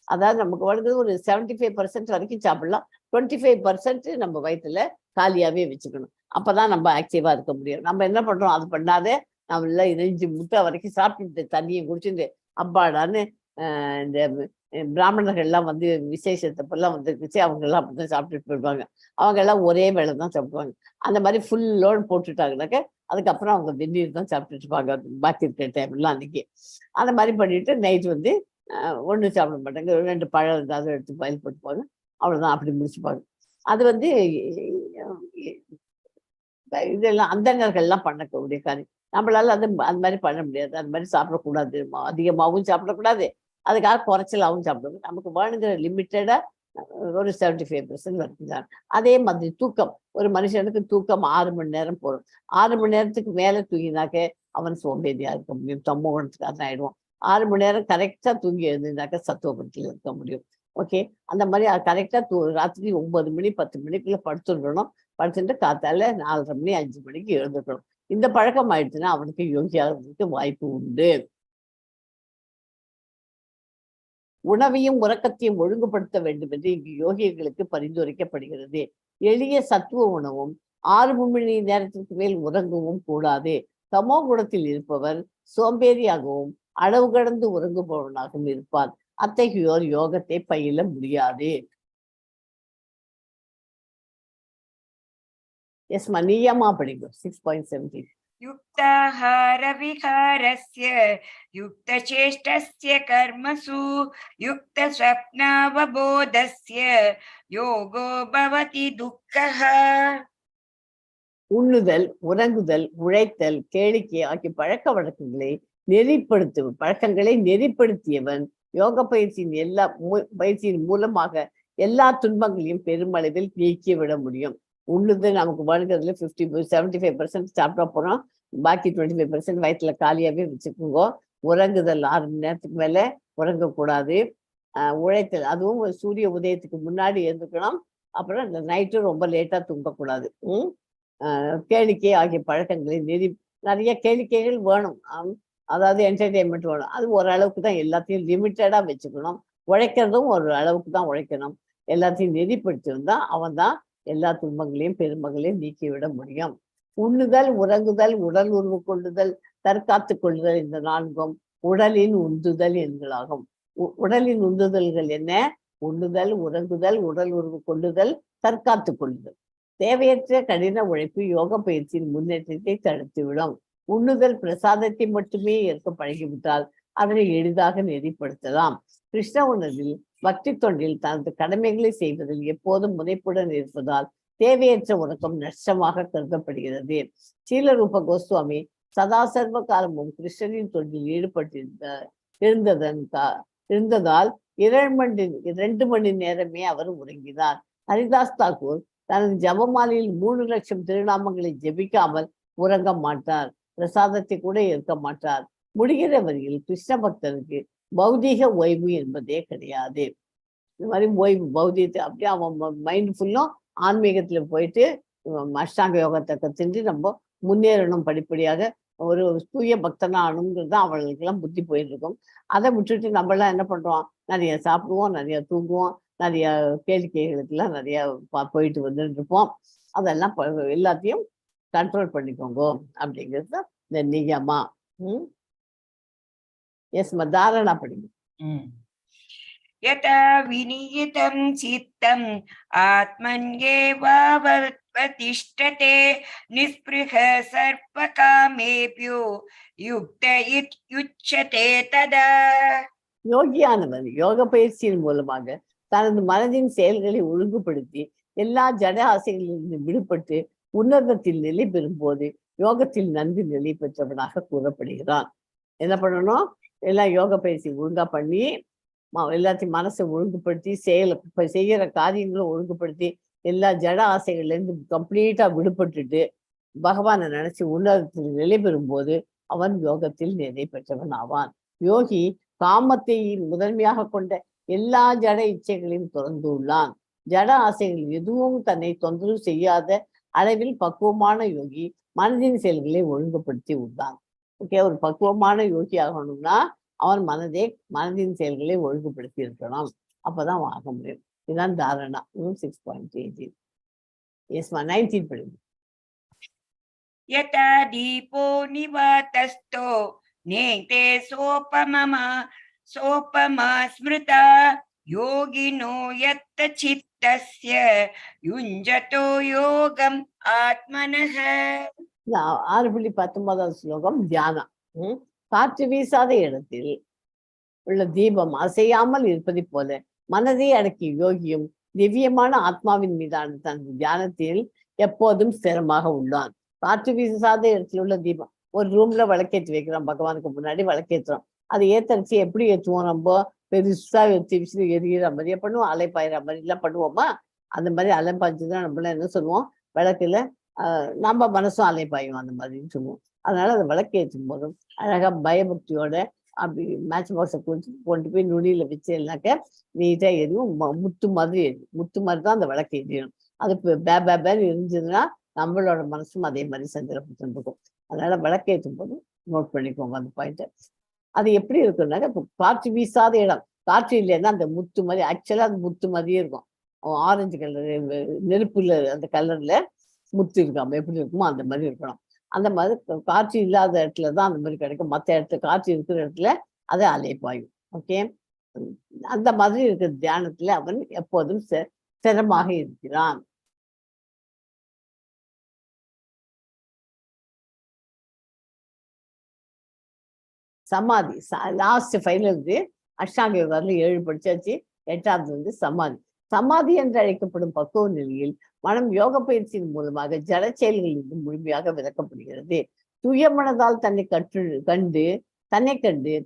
Speaker 1: அதாவது நமக்கு வருது ஒரு 75% வரைக்கும் சாப்பிடலாம், 25% நம்ம வயிற்றுல காலியாவே வச்சுக்கணும். அப்பதான் நம்ம ஆக்டிவா இருக்க முடியும். நம்ம என்ன பண்றோம், அது பண்ணாதே நம்மள 2 முட்டை வரைக்கும் சாப்பிட்டு தண்ணியை குடிச்சுட்டு அப்பாடான்னு இந்த பிராமணர்கள் எல்லாம் வந்து விசேஷத்தப்பெல்லாம் வந்துருச்சு, அவங்க எல்லாம் அப்படிதான் சாப்பிட்டுட்டு போயிடுவாங்க. அவங்க எல்லாம் ஒரே வேளை தான் சாப்பிடுவாங்க. அந்த மாதிரி ஃபுல் லோடு போட்டுட்டாங்கனாக்க அதுக்கப்புறம் அவங்க வெந்நீர் தான் சாப்பிட்டுட்டு இருப்பாங்க பாக்கி இருக்கிற டைம்லாம் அன்னைக்கு. அந்த மாதிரி பண்ணிட்டு நைட் வந்து ஒன்றும் சாப்பிட மாட்டாங்க, 2 பழம் ஏதாவது எடுத்து பயில் போட்டுப்பாங்க, அவ்வளோதான், அப்படி முடிச்சுப்பாங்க. அது வந்து இதெல்லாம் அந்தணர்கள்லாம் பண்ணக்கூடிய காரியம். நம்மளால அது அந்த மாதிரி பண்ண முடியாது. அந்த மாதிரி சாப்பிடக்கூடாது, அதிகமாகவும் சாப்பிடக்கூடாது, அதுக்காக குறைச்சலாகவும் சாப்பிடக்கூடாது. நமக்கு வேணுங்கிற லிமிட்டடா ஒரு 75% வருகிறான். அதே மாதிரி தூக்கம், ஒரு மனுஷனுக்கு தூக்கம் 6 மணி நேரம் போதும். 6 மணி நேரத்துக்கு மேல தூங்கினாக்க அவன் சோம்பேறியா இருக்க முடியும், தம்ம குணத்துக்காரன் ஆயிடுவான். 6 மணி நேரம் கரெக்டா தூங்கி எழுந்திருந்தாக்க சத்துவ குணத்தில் இருக்க முடியும். ஓகே, அந்த மாதிரி கரெக்டா ராத்திரி 9 மணி 10 மணிக்குள்ள படுத்துடணும். படுத்துட்டு காத்தால 4:30 மணி 5 மணிக்கு எழுந்துக்கணும். இந்த பழக்கம் ஆயிடுச்சுன்னா அவனுக்கு யோகியாகிறதுக்கு வாய்ப்பு உண்டு. உணவையும் உறக்கத்தையும் ஒழுங்குபடுத்த வேண்டும் என்று இங்கு யோகிகளுக்கு பரிந்துரைக்கப்படுகிறது. எளிய சத்துவ உணவும் 6 மணி நேரத்திற்கு மேல் உறங்கவும் கூடாது. தமோ குணத்தில் இருப்பவர் சோம்பேறியாகவும் அளவு கடந்து உறங்குபவனாகவும் இருப்பார். அத்தகையோர் யோகத்தை பயில முடியாது. எஸ்மா, நீயமா படிங்க 6.17.
Speaker 2: युक्ताहार विहारस्य युक्तचेष्टस्य कर्मसु युक्तस्वप्नावबोधस्य योगो भवति दुःखः.
Speaker 1: உண்ணுதல், உறங்குதல், உழைத்தல், கேளிக்கை ஆகிய பழக்க வழக்கங்களை நெறிப்படுத்தியவன் யோக பயிற்சியின் மூலமாக எல்லா துன்பங்களையும் பெருமளவில் நீக்கிவிட முடியும். உண்ணுது நமக்கு வருகிறதுல 75% சாப்பிட போறோம், பாக்கி 25% வயிற்றுல காலியாவே வச்சுக்கோங்க. உறங்குதல் 6 மணி நேரத்துக்கு மேல உறங்கக்கூடாது. உழைத்தல், அதுவும் சூரிய உதயத்துக்கு முன்னாடி இருந்துக்கணும். அப்புறம் இந்த நைட்டு ரொம்ப லேட்டா தூங்கக்கூடாது. கேளிக்கை ஆகிய பழக்கங்களை நிறைய கேளிக்கைகள் வேணும், அதாவது என்டர்டெயின்மெண்ட் வேணும். அது ஓரளவுக்கு தான், எல்லாத்தையும் லிமிட்டடா வச்சுக்கணும். உழைக்கிறதும் ஒரு அளவுக்கு தான் உழைக்கணும். எல்லாத்தையும் நெறிப்படுத்தியிருந்தா அவன் தான் எல்லா துன்பங்களையும் பெருமங்களையும் நீக்கிவிட முடியும். உண்ணுதல், உறங்குதல், உடல் உருவு கொள்ளுதல், தற்காத்து கொள்ளுதல், இந்த 4ம் உடலின் உந்துதல் எண்களாகும். உடலின் உந்துதல்கள் என்ன? உண்ணுதல், உறங்குதல், உடல் உருவு கொள்ளுதல், தற்காத்து கொள்ளுதல். தேவையற்ற கடின உழைப்பு யோக பயிற்சியின் முன்னேற்றத்தை தடுத்துவிடும். உண்ணுதல் பிரசாதத்தை மட்டுமே ஏற்க பழகிவிட்டால் அதனை எளிதாக நெறிப்படுத்தலாம். கிருஷ்ண உணர்வில் பக்தி தொண்டில் தனது கடமைகளை செய்வதில் எப்போதும் முனைப்புடன் இருப்பதால் தேவையற்ற உறக்கம் நஷ்டமாக கருதப்படுகிறது. சீலரூப கோஸ்வாமி சதா சர்வ காலமும் கிருஷ்ணனின் தொண்டில் இருந்ததால் 2 மணி நேரமே அவர் உறங்கினார். ஹரிதாஸ் தாக்கூர் தனது ஜபமாலையில் 3 லட்சம் திருநாமங்களை ஜெபிக்காமல் உறங்க மாட்டார். பிரசாதத்தை கூட ஏற்க மாட்டார். முடிகிற வரையில் கிருஷ்ண பக்தருக்கு பௌதீக ஓய்வு என்பதே கிடையாது. இந்த மாதிரி ஓய்வு பௌதிகத்தை அப்படியே அவன் மைண்ட் ஃபுல்லும் ஆன்மீகத்துல போயிட்டு அஷ்டாங்க யோகத்தை கத்துட்டு நம்ம முன்னேறணும், படிப்படியாக ஒரு தூய பக்தனா ஆகணுங்கிறது தான் அவளுக்கெல்லாம் புத்தி போயிட்டு இருக்கும். அதை விட்டுட்டு நம்மளாம் என்ன பண்றோம், நிறைய சாப்பிடுவோம், நிறைய தூங்குவோம், நிறைய கேளிக்கைகளுக்கெல்லாம் நிறைய போயிட்டு வந்துட்டு இருப்போம். அதெல்லாம் எல்லாத்தையும் கண்ட்ரோல் பண்ணிக்கோங்க அப்படிங்கிறது தான் இந்த நியமா. எஸ்மா, தாரணா படிங்க.
Speaker 2: यथा विनियतं चित्तम् आत्मन्येवावतिष्ठते निःस्पृह सर्वकामेभ्यो युक्त इत्युच्यते तदा.
Speaker 1: யோகியானவர் யோக பயிற்சியின் மூலமாக தனது மனதின் செயல்களை ஒழுங்குபடுத்தி எல்லா ஜட ஆசைகளிலிருந்து விடுபட்டு உன்னதத்தில் நிலை பெறும்போது யோகத்தில் நன்கு நிலை பெற்றவனாக கூறப்படுகிறான். என்ன பண்ணணும்? எல்லாம் யோக பயிற்சி ஒழுங்கா பண்ணி எல்லாத்தையும் மனசை ஒழுங்குபடுத்தி செய்யற காரியங்களும் ஒழுங்குபடுத்தி எல்லா ஜட ஆசைகள்ல இருந்து கம்ப்ளீட்டா விடுபட்டுட்டு பகவானை நினைச்சு உன்னதத்தில் நிலை பெறும்போது அவன் யோகத்தில் நிலை பெற்றவன் ஆவான். யோகி காமத்தை முதன்மையாக கொண்ட எல்லா ஜட இச்சைகளையும் துறந்துள்ளான். ஜட ஆசைகள் எதுவும் தன்னை தொந்தரவு செய்யாத அளவில் பக்குவமான யோகி மனதின் செயல்களை ஒழுங்குபடுத்தி உள்ளான். ஓகே, ஒரு பக்குவமான யோகி ஆகணும்னா அவன் மனதின் செயல்களை ஒழுங்குபடுத்தி இருக்கணும். அப்பதான் ஆக முடியும். இதுதான் தாரணா. 6.18. எஸ்மா, 19 படிங்க.
Speaker 2: यथा दीपो निवातस्थो नेते सोपमा स्मृता योगिनो यत्त चित्तस्य युञ्जतो योगम् आत्मनः.
Speaker 1: 6.19 ஸ்லோகம் தியானம். காற்று வீசாத இடத்தில் உள்ள தீபம் அசையாமல் இருப்பதை போல மனதை அடக்கிய யோகியும் திவ்யமான ஆத்மாவின் மீதான தனது தியானத்தில் எப்போதும் ஸ்திரமாக உள்ளான். காற்று வீசாத இடத்துல உள்ள தீபம், ஒரு ரூம்ல விளக்கேற்றி வைக்கிறோம், பகவானுக்கு முன்னாடி விளக்கேற்றுறோம். அதை ஏத்தரிச்சு எப்படி ஏற்றுவோம்? நம்ம பெருசா வச்சு விசிறி எரிகிற மாதிரியே பண்ணுவோம், அலைப்பாயிற மாதிரி எல்லாம் பண்ணுவோமா? அந்த மாதிரி அலைப்பாய்ச்சுதான் நம்மள என்ன சொல்லுவோம், விளக்குல நம்ம மனசும் அலைப்பாயும் அந்த மாதிரின்னு சொல்லுவோம். அதனால அந்த விளக்கு ஏற்றும் போதும் அழகா பயபக்தியோட அப்படி மேட்ச் பாக்ஸை கொண்டு போய் நுனியில வச்சேன்னாக்க நீட்டா எரியும், முத்து மாதிரி எரியும். முத்து மாதிரி தான் அந்த விளக்கு எரியணும். அது பேர் எரிஞ்சதுன்னா நம்மளோட மனசும் அதே மாதிரி சந்திரபுத்தன் இருக்கும். அதனால விளக்கேற்றும் போது நோட் பண்ணிக்கோங்க அந்த பாயிண்ட்டை. அது எப்படி இருக்குன்னாக்க இப்போ காற்று வீசாத இடம், காற்று இல்லைன்னா அந்த முத்து மாதிரி, ஆக்சுவலா அது முத்து மாதிரியே இருக்கும். ஆரஞ்சு கலர் நெருப்புல அந்த கலர்ல முத்து இருக்காம எப்படி இருக்குமோ அந்த மாதிரி இருக்கணும். அந்த மாதிரி காற்று இல்லாத இடத்துல தான் அந்த மாதிரி கிடைக்கும். மற்ற இடத்துல காற்று இருக்கிற இடத்துல அது அலைப்பாயும். ஓகே, அந்த மாதிரி இருக்கிற தியானத்துல அவன் எப்போதும் ஸ்திரமாக இருக்கிறான். சமாதி லாஸ்ட் ஃபைனல் இருந்து அஷ்டாங்க யோகாவில் 7 படிச்சாச்சு. 8வது வந்து சமாதி. சமாதி என்று அழைக்கப்படும் பக்குவ நிலையில் மனம் யோக பயிற்சியின் மூலமாக ஜட செயல்களிலிருந்து முழுமையாக விலக்கப்படுகிறது. தூய மனதால் தன்னை கண்டு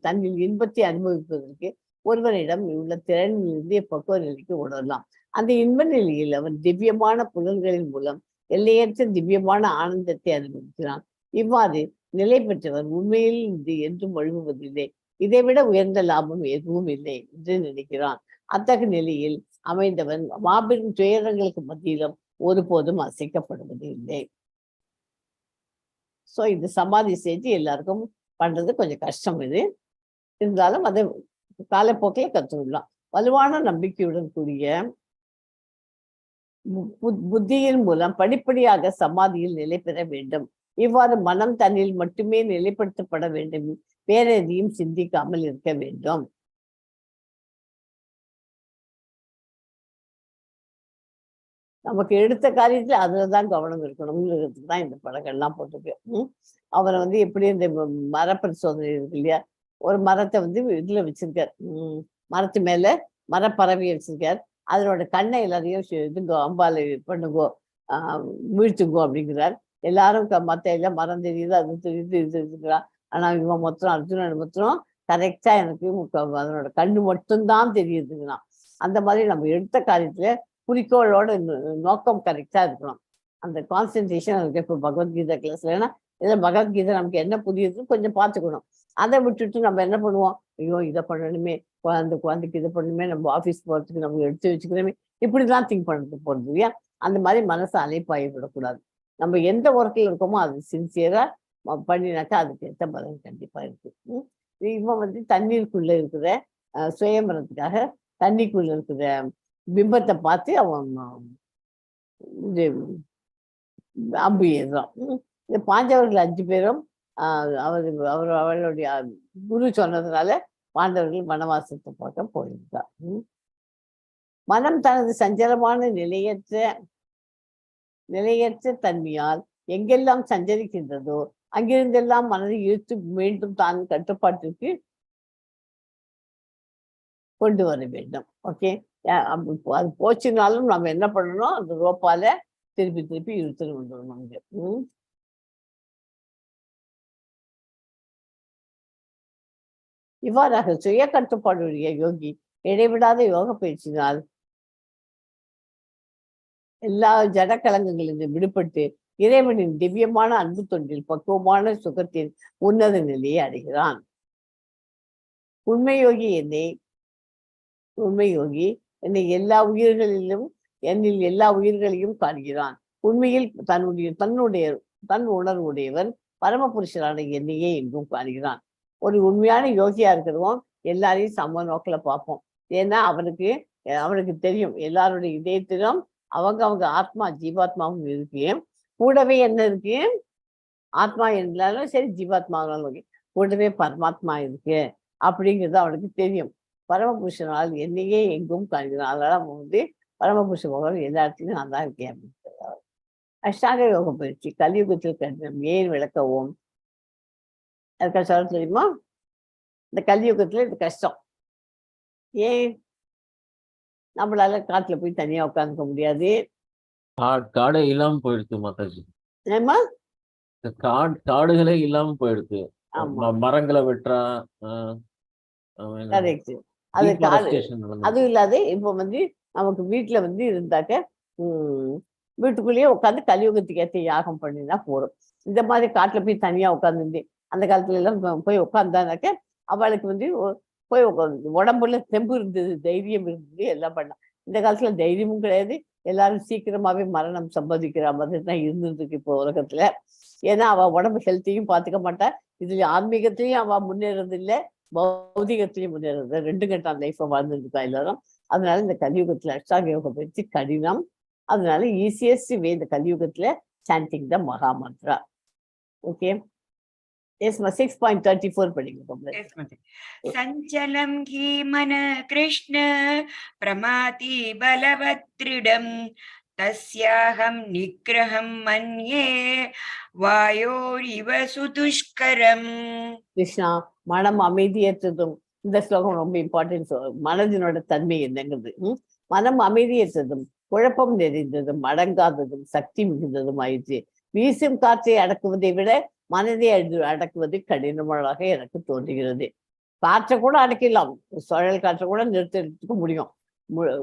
Speaker 1: தன்னில் இன்பத்தை அனுபவிப்பதற்கு ஒருவனிடம் உள்ள திறனிலிருந்து பக்குவ நிலைக்கு உணரலாம். அந்த இன்ப நிலையில் அவன் திவ்யமான புலன்களின் மூலம் எல்லையற்ற திவ்யமான ஆனந்தத்தை அனுபவிக்கிறான். இவ்வாறு நிலை பெற்றவர் உண்மையில் இது என்றும் வழுவுவதில்லை. இதைவிட உயர்ந்த லாபம் எதுவும் இல்லை என்று நினைக்கிறான். அத்தகைய நிலையில் அமைந்தவன் மாபெரும் துயரங்களுக்கு மத்தியிலும் ஒருபோதும் அசைக்கப்படுவது இல்லை. சோ இந்த சமாதி செஞ்சு எல்லாருக்கும் பண்றது கொஞ்சம் கஷ்டம். இது இருந்தாலும் அதை காலப்போக்கில் கற்றுக்கலாம். வலுவான நம்பிக்கையுடன் கூடிய புத்தியின் மூலம் படிப்படியாக சமாதியில் நிலை பெற வேண்டும். இவ்வாறு மனம் தன்னில் மட்டுமே நிலைப்படுத்தப்பட வேண்டும், வேற எதையும் சிந்திக்காமல் இருக்க வேண்டும். நமக்கு எடுத்த காரியத்துல அதுலதான் கவனம் இருக்கணும்ங்கிறதுக்கு தான் இந்த படங்கள்லாம் போட்டிருக்கு. அவரை வந்து எப்படி இந்த மரப்பரிசோதனை இருக்கு இல்லையா, ஒரு மரத்தை வந்து இதுல வச்சிருக்கார், மரத்து மேல மரப்பறவையை வச்சிருக்கார். அதனோட கண்ணை எல்லாரையும் இதுங்கோ அம்பால பண்ணுங்கோ, வீழ்த்துங்கோ அப்படிங்கிறார். எல்லாரும் மத்த எல்லாம் மரம் தெரியுது, அது தெரியுது, இது இருக்கிறான். ஆனா இவன் மொத்தம் அர்ஜுனன் மொத்தம் கரெக்டா எனக்கு அதனோட கண்ணு மட்டும்தான் தெரியுதுங்கண்ணா. அந்த மாதிரி நம்ம எடுத்த காரியத்துல குறிக்கோளோட நோக்கம் கரெக்டா இருக்கணும். அந்த கான்சென்ட்ரேஷன் இருக்கு. இப்போ பகவத்கீதை கிளாஸ்ல ஏன்னா இதில் பகவத்கீதை நமக்கு என்ன புரியுதுன்னு கொஞ்சம் பார்த்துக்கணும். அதை விட்டுட்டு நம்ம என்ன பண்ணுவோம், ஐயோ இதை பண்ணணுமே, குழந்தைக்கு இதை பண்ணணுமே, நம்ம ஆஃபீஸ் போகிறதுக்கு நம்ம எடுத்து வச்சுக்கிறோமே, இப்படிதான் திங்க் பண்ணுறது போகிறது இல்லையா. அந்த மாதிரி மனசை அலைப்பாய விடக்கூடாது. நம்ம எந்த ஒர்க்கில் இருக்கோமோ அது சின்சியரா பண்ணினாக்கா அதுக்கு ஏற்ற பலன் கண்டிப்பா இருக்கு. இவன் வந்து தண்ணீருக்குள்ள இருக்கிற சுயம்பரத்துக்காக தண்ணிக்குள்ள இருக்கிற பிம்பத்தை பார்த்து அவன் இது அம்பு ஏறுறான். இந்த பாண்டவர்கள் 5 பேரும் அவளுடைய குரு சொன்னதுனால பாண்டவர்கள் வனவாசத்தை பார்க்க போயிருந்தார். மனம் தனது சஞ்சலமான நிலையற்ற தன்மையால் எங்கெல்லாம் சஞ்சரிக்கின்றதோ அங்கிருந்தெல்லாம் மனதை இழுத்து மீண்டும் தான் கட்டுப்பாட்டிற்கு கொண்டு வர வேண்டும். ஓகே, அது போச்சுனாலும் நம்ம என்ன பண்ணணும், அந்த ரோப்பால திருப்பி இழுத்துட்டு வந்துடணும். அங்க இவ்வாறாக சுய கட்டுப்பாடுடைய யோகி இடைவிடாத யோக பயிற்சியினால் எல்லா ஜடக்கலங்களிலிருந்து விடுபட்டு இறைவனின் திவ்யமான அன்பு தொண்டில் பக்குவமான சுகத்தின் உன்னத நிலையை அடைகிறான். உண்மை யோகி என்னை எல்லா உயிர்களிலும் என்னில் எல்லா உயிர்களையும் காண்கிறான். உண்மையில் தன் உணர்வுடையவன் பரமபுருஷரான என்னையே எங்கும் காண்கிறான். ஒரு உண்மையான யோகியா இருக்கிறவன் எல்லாரையும் சம நோக்கில் பார்ப்போம். ஏன்னா அவனுக்கு தெரியும் எல்லாருடைய இதயத்திலும் அவங்க ஆத்மா ஜீவாத்மாவும் இருக்கு. கூடவே என்ன இருக்கு, ஆத்மா இருந்தாலும் சரி ஜீவாத்மாவும் கூடவே பரமாத்மா இருக்கு அப்படிங்கிறது அவனுக்கு தெரியும். பரமபுருஷனால் என்னையே எங்கும் காண்கிறான். அதனால அவன் வந்து பரமபுருஷ பகவான் எல்லா இடத்துலையும் நான் தான் இருக்கேன் அப்படின்னு சொல்றாரு. அஷ்டாங்க யோக பயிற்சி கலியுகத்தில் கண்டினம் ஏன் விளக்கவும் அதுக்காக சொல்ல தெரியுமா? இந்த கலியுகத்துல இது கஷ்டம். ஏன் நம்மளால காட்டுல போய் தனியா உட்காந்துக்க முடியாது.
Speaker 3: காடே இல்லாம போயிடுது மாதாஜி.
Speaker 1: ஏமா
Speaker 3: காடுகளே இல்லாம போயிடுது. மரங்களை வெட்டுறா.
Speaker 1: கரெக்ட். அது
Speaker 3: Deforestation நடந்தது.
Speaker 1: அதுவும் இல்லாத இப்போ வந்து நமக்கு வீட்டுல வந்து இருந்தாக்க வீட்டுக்குள்ளேயே உட்காந்து கலியுகத்துக்கு ஏற்ற யாகம் பண்ணினா போறோம். இந்த மாதிரி காட்டுல போய் தனியா உட்காந்துருந்து அந்த காலத்துல எல்லாம் போய் உட்காந்தானாக்க அவளுக்கு வந்து போய் உட்காந்து உடம்புல தெம்பு இருந்தது, தைரியம் இருந்தது, எல்லாம் பண்ணா. இந்த காலத்துல தைரியமும் கிடையாது, எல்லாரும் சீக்கிரமாவே மரணம் சம்பாதிக்கிற மாதிரி தான் இருந்திருக்கு இப்போ உலகத்துல. ஏன்னா அவ உடம்பு ஹெல்த்தையும் பார்த்துக்க மாட்டா, இதுல ஆன்மீகத்திலையும் அவ முன்னேறது இல்லை, பௌதிகத்திலையும் முன்னேறது, 2 கட்டான லைஃபை வாழ்ந்துருக்கா எல்லாரும். அதனால இந்த கலியுகத்துல அஷ்டாங்க யோக பயிற்சி கடினம். அதனால ஈஸியஸ்ட் வே இந்த கலியுகத்துல சாண்டிங் த மகா மந்த்ரா. ஓகே, எஸ்மா 6.34 படிங்க.
Speaker 2: சஞ்சலம் ஹி மன கிருஷ்ண பிரமாதி பலவத்ரிடம் தஸ்யாஹம் நிக்ரஹம் மன்யே வாயோரிவ சுதுஷ்கரம்.
Speaker 1: கிருஷ்ணா, மனம் அமைதியற்றதும், இந்த ஸ்லோகம் ரொம்ப இம்பார்ட்டன்ட். மனதினோட தன்மை என்னங்கிறது. மனம் அமைதியற்றதும், குழப்பம் நிறைந்ததும், அடங்காததும், சக்தி மிகுந்ததும் ஆயிடுச்சு. வீசும் காற்றை அடக்குவதை விட மனதை அடக்குவது கடினமாக எனக்கு தோன்றுகிறது. காற்றை கூட அடக்கிடலாம், சுழல் காற்றை கூட நிறுத்திக்க முடியும்,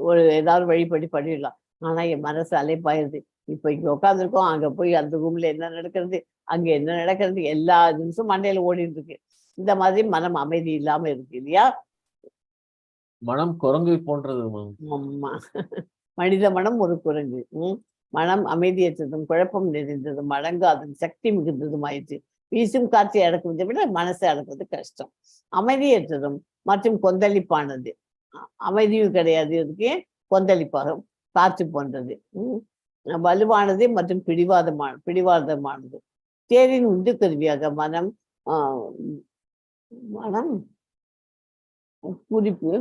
Speaker 1: ஒரு ஏதாவது வழிபடி பண்ணிடலாம். ஆனா என் மனசு அலைப்பாயிருது. இப்ப இங்க உட்காந்துருக்கோம், அங்க போய் அந்த ரூம்ல என்ன நடக்கிறது, அங்க என்ன நடக்கிறது, எல்லா நிமிஷம் மண்டையில ஓடிட்டு இருக்கு. இந்த மாதிரி மனம் அமைதி இல்லாம இருக்கு இல்லையா?
Speaker 3: மனம் குரங்கு போன்றது.
Speaker 1: ஆமா, மனித மனம் ஒரு குரங்கு. மனம் அமைதியற்றதும், குழப்பம் நிறைந்ததும், அடங்காதும், சக்தி மிகுந்ததும் ஆயிடுச்சு. வீசும் காற்றை அடக்குவதை விட மனசை அடக்குவது கஷ்டம். அமைதியற்றதும் மற்றும் கொந்தளிப்பானது, அமைதியும் கிடையாது, இதுக்கு கொந்தளிப்பாக காற்று போன்றது. வலுவானது மற்றும் பிடிவாதமானது. தேரின் உந்து கருவியாக மனம் மனம் குறிப்பு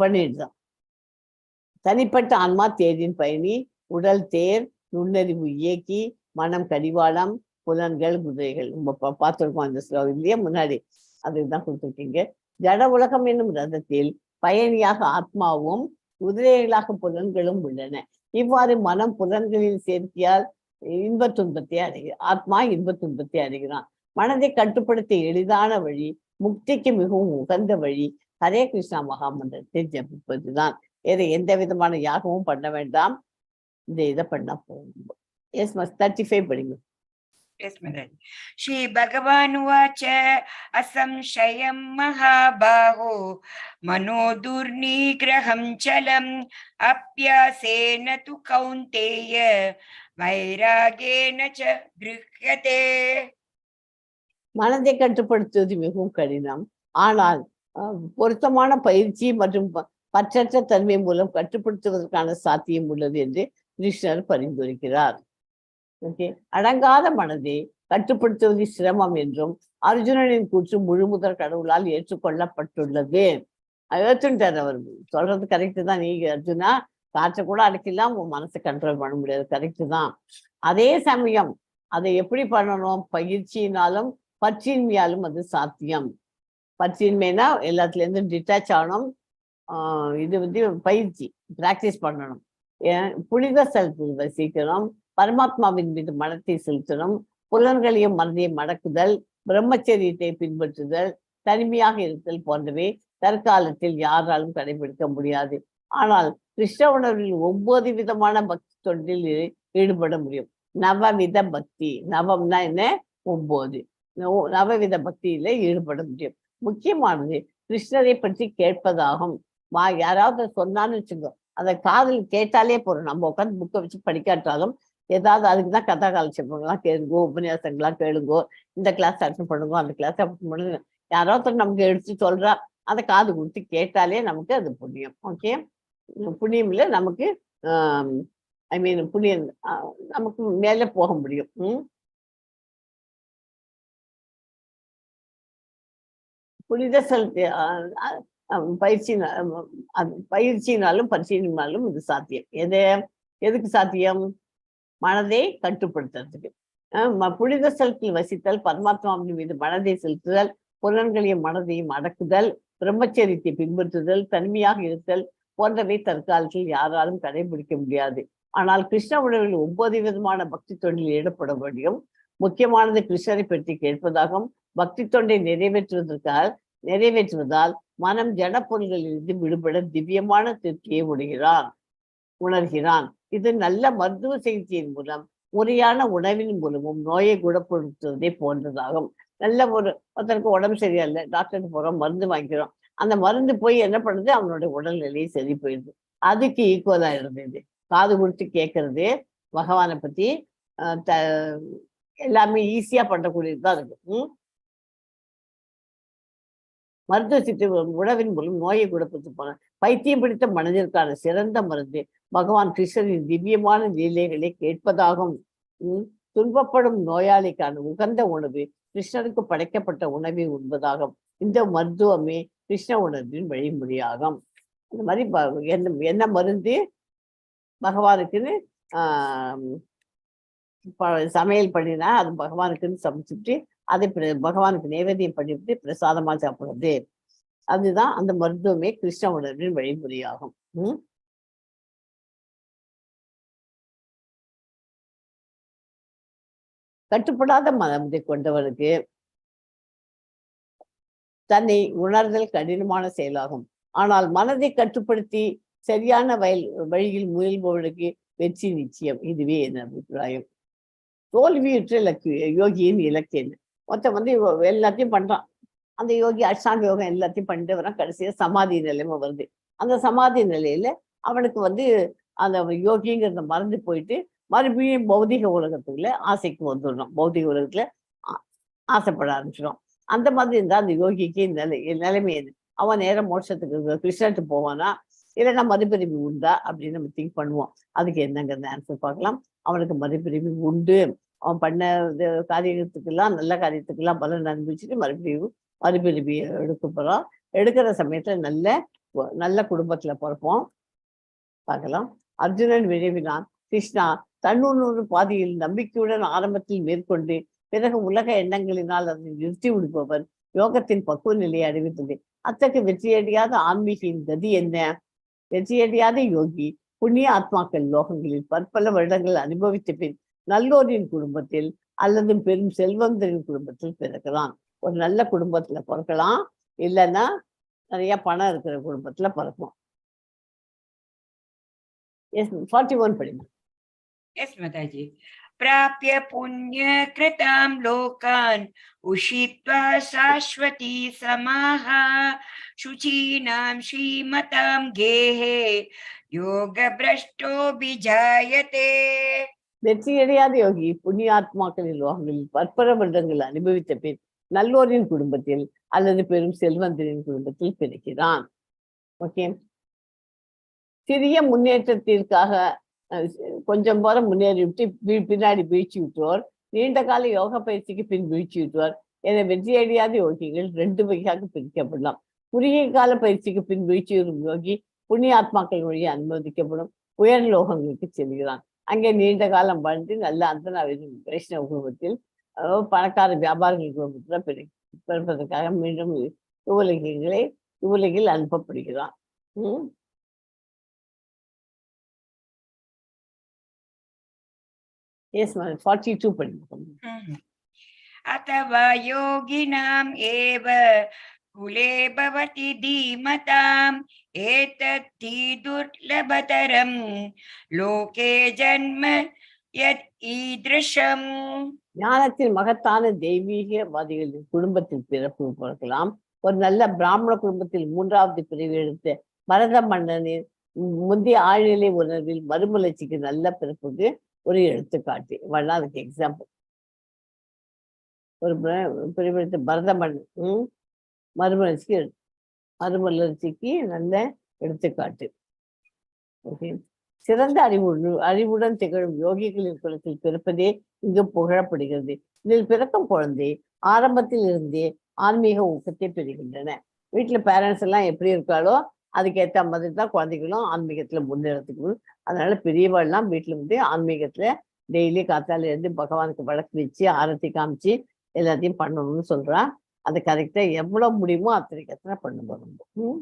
Speaker 1: பண்ணிடுதான். தனிப்பட்ட ஆன்மா தேரின் பயணி, உடல் தேர், நுண்ணறிவு இயக்கி, மனம் கடிவாளம், புலன்கள் குதிரைகள். நம்ம பார்த்துருக்கோம் அந்த ஸ்லோகம் இல்லையா முன்னாடி, அதுதான் கொடுத்துருக்கீங்க. ஜட உலகம் என்னும் ரதத்தில் பயணியாக ஆத்மாவும் குதிரைகளாக புலன்களும் உள்ளன. இவ்வாறு மனம் புலன்களில் சேர்க்கையால் இன்ப துன்பத்தை அடைகிறான். ஆத்மா இன்ப துன்பத்தை அடைகிறான். மனதை கட்டுப்படுத்த எளிதான வழி, முக்திக்கு மிகவும் உகந்த வழி ஹரே கிருஷ்ணா மகாமந்திரத்தை ஜபிப்பதுதான். எந்த விதமான யாகமும் பண்ண வேண்டாம், இந்த இதை பண்ணா போகும். எஸ் மஸ் 35 படிங்க.
Speaker 2: ஸ்ரீ பகவான் உவாச்ச அசம்சயம் மகாபாஹோ மனோ துர்நிகிரஹம் சலம் அப்யாசேன து கௌந்தேய வைராகேன ச கிருஹ்யதே.
Speaker 1: மனதை கட்டுப்படுத்துவது மிகவும் கடினம், ஆனால் பொருத்தமான பயிற்சி மற்றும் பற்றற்ற தன்மை மூலம் கட்டுப்படுத்துவதற்கான சாத்தியம் உள்ளது என்று கிருஷ்ணர் பரிந்துரைக்கிறார். ஓகே, அடங்காத மனதை கட்டுப்படுத்துவது சிரமம் என்றும் அர்ஜுனனின் கூற்று முழுமுதற் கடவுளால் ஏற்றுக்கொள்ளப்பட்டுள்ளது. ஏற்றுட்டார் அவர் சொல்றது கரெக்டு தான். நீங்க அர்ஜுனா, காற்றை கூட அடக்கலாம், உன் மனசை கண்ட்ரோல் பண்ண முடியாது, கரெக்டு தான். அதே சமயம் அதை எப்படி பண்ணணும்? பயிற்சியினாலும் பற்றின்மையாலும் அது சாத்தியம். பற்றின்மைனா எல்லாத்துல இருந்து டிட்டாச் ஆகணும். இது வந்து பயிற்சி, பிராக்டிஸ் பண்ணணும். புனித செலுத்து வசிக்கணும், பரமாத்மாவின் மீது மனத்தை செலுத்தணும், புலன்களையும் மனதையும் மடக்குதல், பிரம்மச்சரியத்தை பின்பற்றுதல், தனிமையாக இருத்தல் போன்றவை தற்காலத்தில் யாராலும் கடைபிடிக்க முடியாது. ஆனால் கிருஷ்ண உணர்வில் 9 விதமான பக்தி தொண்டில் ஈடுபட முடியும். நவவித பக்தி, நவம்னா என்ன? 9 நவவித பக்தியில ஈடுபட முடியும். முக்கியமானது கிருஷ்ணரை பற்றி கேட்பதாகும். யாராவது சொன்னான்னு வச்சுக்கோ, அதை காதில் கேட்டாலே போறோம். நம்ம உட்காந்து புக்கை வச்சு படிக்காட்டாலும் ஏதாவது அதுக்குதான் கதா காலட்சேபங்கள்லாம் கேளுங்கோ, உபன்யாசங்கள்லாம் கேளுங்கோ, இந்த கிளாஸ் அட்டன் பண்ணுங்க, அந்த கிளாஸ் அட்டன் பண்ணுங்க. யாராவது நமக்கு எடுத்து சொல்றா, அதை காது கொடுத்து கேட்டாலே நமக்கு அது புண்ணியம். ஓகே, புண்ணியம் இல்லை நமக்கு, ஐ மீன் புண்ணியம், நமக்கு மேலே போக முடியும். புனித செலுத்தி பயிற்சியினாலும் பரிசீலனாலும் இது சாத்தியம். எதுக்கு சாத்தியம்? மனதை கட்டுப்படுத்துறதுக்கு. புனித செலுத்தில் வசித்தல், பரமாத்மாவின் மீது மனதை செலுத்துதல், புலன்களையும் மனதையும் அடக்குதல், பிரம்மச்சரியத்தை பின்பற்றுதல், தனிமையாக இருத்தல் போன்றவை தற்காலத்தில் யாராலும் கடைபிடிக்க முடியாது. ஆனால் கிருஷ்ண உணர்வில் 9 விதமான பக்தி தொண்டில் ஈடுபட முடியும். முக்கியமானது கிருஷ்ணரை பற்றி கேட்பதாகவும் பக்தி தொண்டை நிறைவேற்றுவதற்காக நிறைவேற்றுவதால் மனம் ஜட பொருள்களிலிருந்து விடுபட திவ்யமான திருப்தியை உணர்கிறான். இது நல்ல மருத்துவ சிகிச்சையின் மூலம் முறையான உணவின் மூலமும் நோயை குணப்படுத்துவதை போன்றதாகும். நல்ல ஒருத்தருக்கு உடம்பு சரியில்லை, டாக்டருக்கு போறோம், மருந்து வாங்கிக்கிறோம். அந்த மருந்து போய் என்ன பண்ணுது, அவனுடைய உடல்நிலையை சரி போயிடுது. அதுக்கு ஈக்குவலா இருந்தது காது கொடுத்து கேட்கறது, பகவானை பத்தி எல்லாமே ஈஸியா பண்ணக்கூடியதுதான் இருக்கு. மருத்துவ சிகிச்சை உணவின் மூலம் நோயை குணப்படுத்த போன பைத்தியம் பிடித்த மனதிற்கான சிறந்த மருந்து பகவான் கிருஷ்ணரின் திவ்யமான லீலைகளை கேட்பதாகும். துன்பப்படும் நோயாளிக்கான உகந்த உணவு கிருஷ்ணருக்கு படைக்கப்பட்ட உணவை உண்பதாகும். இந்த மருத்துவமே கிருஷ்ண உணர்வின் வழிமுறையாகும். அந்த மாதிரி என்ன மருந்து பகவானுக்குன்னு சமையல் பண்ணினா அது பகவானுக்குன்னு சமைச்சுட்டு அதை பகவானுக்கு நைவேத்தியம் பண்ணிவிட்டு பிரசாதமா சாப்பிடுறது, அதுதான் அந்த மருத்துவமே கிருஷ்ண உணர்வின் வழிமுறையாகும். கட்டுப்படாத மனதை கொண்டவனுக்கு தன்னை உணர்தல் கடினமான செயலாகும். ஆனால் மனதை கட்டுப்படுத்தி சரியான வழியில் முயல்பவனுக்கு வெற்றி நிச்சயம். இதுவே என் அபிப்பிராயம். தோல்வியுற்ற யோகியின் இலக்கியம். மொத்தம் எல்லாத்தையும் பண்றான். அந்த யோகி அஷ்டாங்க யோகம் எல்லாத்தையும் பண்ணிட்டு வரான். கடைசியா சமாதி நிலைமை வருது. அந்த சமாதி நிலையில அவனுக்கு அந்த யோகிங்கிறத மறந்து போயிட்டு மறுபடியும் பௌதிக உலகத்துக்குள்ள ஆசைக்கு வந்துடணும். பௌதிக உலகத்துல ஆசைப்பட ஆரம்பிச்சிடும். அந்த மாதிரி இருந்தா அந்த யோகிக்கு நிலைமை எது? அவன் நேரம் மோட்சத்துக்கு கிருஷ்ணட்டு போவானா, இல்லைன்னா மறுபிரிவு உண்டா அப்படின்னு நம்ம திங்க் பண்ணுவோம். அதுக்கு என்னங்கிறத ஆன்சர் பார்க்கலாம். அவனுக்கு மறுபிரிவு உண்டு. அவன் பண்ண காரியத்துக்கெல்லாம் நல்ல காரியத்துக்கெல்லாம் பலன் அனுபவிச்சுட்டு மறுபிரிவு எடுக்க போறான். எடுக்கிற சமயத்துல நல்ல குடும்பத்துல பிறப்போம். பார்க்கலாம். அர்ஜுனன் விரைவினான். கிருஷ்ணா தன்னுணர்வு பாதையில் நம்பிக்கையுடன் ஆரம்பத்தில் மேற்கொண்டு பிறகு உலக எண்ணங்களினால் அதை நிறுத்தி விடுப்பவர் யோகத்தின் பக்குவ நிலையை அடைவித்தது. அத்தகைய வெற்றியடையாத ஆன்மீகின் கதி என்ன? வெற்றியடையாத யோகி புண்ணிய ஆத்மாக்கள் லோகங்களில் பற்பல வருடங்கள் அனுபவித்த பின் நல்லோரின் குடும்பத்தில் அல்லது பெரும் செல்வந்தரின் குடும்பத்தில் பிறக்கலாம். ஒரு நல்ல குடும்பத்துல பிறக்கலாம், இல்லைன்னா நிறைய பணம் இருக்கிற குடும்பத்துல பிறக்கும். 41 படிங்க.
Speaker 2: Yes, Mataji. Prapya punya kritam lokan ushitva sashwati samaha shuchinam shrimatam gehe yoga brashto bijayate.
Speaker 1: வெற்றியடையாத யோகி புண்ணியாத்மாக்களின் லோகங்களில் பற்பல வருடங்கள் அனுபவித்த பின் நல்லோரின் குடும்பத்தில் அல்லது பெரும் செல்வந்தரின் குடும்பத்தில் பிறக்கிறான். ஓகே, சிறிய முன்னேற்றத்திற்காக கொஞ்சம் போல முன்னேறிவிட்டு பின்னாடி வீழ்ச்சி விட்டுவார். நீண்ட கால யோக பயிற்சிக்கு பின் வீழ்ச்சி விட்டுவார் என வெற்றியடையாத யோகிகள் 2 வகையாக பிரிக்கப்படலாம். குறுகிய கால பயிற்சிக்கு பின் வீழ்ச்சி வரும் யோகி புண்ணிய ஆத்மாக்கள் வழியை அனுமதிக்கப்படும் உயர் லோகங்களுக்கு செல்கிறான். அங்கே நீண்ட காலம் வாழ்ந்து நல்ல அந்தனாவின் வைஷ்ணவ குடும்பத்தில் பணக்கார வியாபாரிகள் குடும்பத்துல பிறப்பதற்காக மீண்டும் இவ்வுலகில் அனுப்பப்படுகிறான். Yes, ma'am. 42 படிக்கும்.
Speaker 2: அத்தவா யோகினாம் ஏவ குலே பவதி தீமதாம் ஏதத்தி துர்லபதரம் லோகே ஜன்ம யத் ஈத்ருஷம்.
Speaker 1: ஞானத்தின் மகத்தான தெய்வீகவாதிகளின் குடும்பத்தில் பிறக்கலாம். ஒரு நல்ல பிராமண குடும்பத்தில் 3வது பிரிவு எடுத்த பரத மன்னனின் முந்தைய ஆழ்நிலை உணர்வில் மறுமலர்ச்சிக்கு நல்ல பிறப்புக்கு ஒரு எடுத்துக்காட்டு. அதுக்கு எக்ஸாம்பிள் ஒரு பிரிவெடுத்த பரத மன்னன் மறுமலர்ச்சிக்கு நல்ல எடுத்துக்காட்டு. ஓகே, சிறந்த அறிவுடன் திகழும் யோகிகளின் குலத்தில் பிறப்பதே இங்கு புகழப்படுகிறது. இதில் பிறக்கும் குழந்தை ஆரம்பத்தில் இருந்தே ஆன்மீக ஊக்கத்தை பெறுகின்றன. வீட்டுல பேரண்ட்ஸ் எல்லாம் எப்படி இருக்காளோ அதுக்கேற்ற மாதிரி தான் குழந்தைகளும் ஆன்மீகத்துல முன்னேறதுக்கு. அதனால பெரியவாள்லாம் வீட்டுல ஆன்மீகத்துல டெய்லி காத்தால இருந்து பகவானுக்கு வழக்கு வச்சு ஆரத்தி காமிச்சு எல்லாத்தையும் பண்ணணும்னு சொல்றான். அது கரெக்டா எவ்வளவு முடியுமோ அத்தனை பண்ணுவோம்.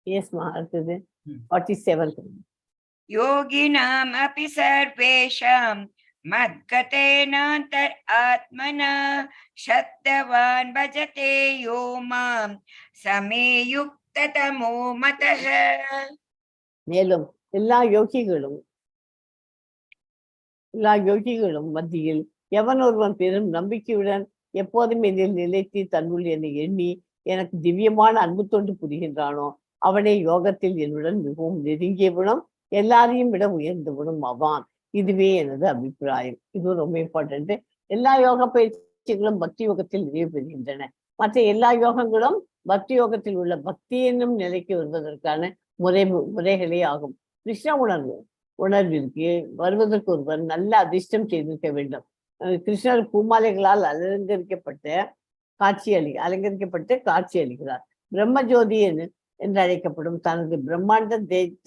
Speaker 1: எஸ்மா, அடுத்தது 47.
Speaker 2: யோகினாம் அபி சர்வேஷாம் मद्गतेनान्तर् आत्मना शब्दवान् भजते यो मां समे युक्ततमो मतः.
Speaker 1: மேலும் எல்லா யோகிகளும் மத்தியில் எவன் ஒருவன் பெரும் நம்பிக்கையுடன் எப்போதும் என்னில் நிலைத்து தன்னுள் என்னை எண்ணி எனக்கு திவ்யமான அன்பு தொண்டு புரிகின்றானோ அவனே யோகத்தில் என்னுடன் மிகவும் நெருங்கியவனும் எல்லாரையும் விட உயர்ந்தவனும் ஆவான். இதுவே எனது அபிப்பிராயம். இது ரொம்ப இம்பார்ட்டன்ட். எல்லா யோக பயிற்சிகளும் பக்தி யோகத்தில் நிறைவு பெறுகின்றன. மற்ற எல்லா யோகங்களும் பக்தி யோகத்தில் உள்ள பக்தி என்னும் நிலைக்கு வருவதற்கான முறைகளே ஆகும். கிருஷ்ண உணர்விற்கு வருவதற்கு ஒருவர் நல்ல அதிர்ஷ்டம் செய்திருக்க வேண்டும். கிருஷ்ணர் பூமாலைகளால் அலங்கரிக்கப்பட்டு காட்சி அளிக்கிறார். பிரம்மஜோதி என்று அழைக்கப்படும் தனது பிரம்மாண்ட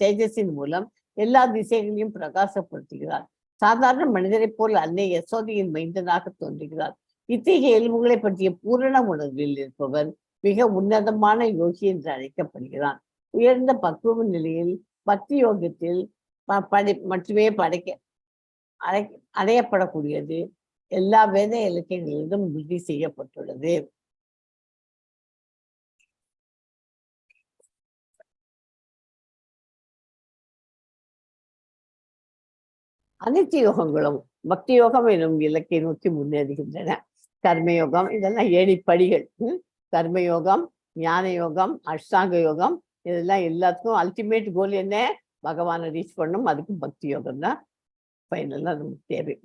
Speaker 1: தேஜஸின் மூலம் எல்லா திசைகளையும் பிரகாசப்படுத்துகிறார். சாதாரண மனிதரை போல் அன்னை யசோதியின் மைந்தனாக தோன்றுகிறார். இத்தகைய இயல்புகளை பற்றிய பூரண உணர்வில் இருப்பவர் மிக உன்னதமான யோகி என்று அழைக்கப்படுகிறான். உயர்ந்த பக்குவ நிலையில் பக்தி யோகத்தில் மட்டுமே அடையப்படக்கூடியது எல்லா வேத இலக்கியங்களிலும் உறுதி செய்யப்பட்டுள்ளது. அனைத்து யோகங்களும் பக்தி யோகம் எனும் இலக்கை நோக்கி முன்னேறுகின்றன. கர்மயோகம் இதெல்லாம் ஏணிப்படிகள். கர்மயோகம், ஞான யோகம், அஷ்டாங்க யோகம் இதெல்லாம் எல்லாத்துக்கும் அல்டிமேட் கோல் என்ன? பகவானை ரீச் பண்ணும். அதுக்கு பக்தி யோகம் தான் ஃபைனலாக நமக்கு தேவை.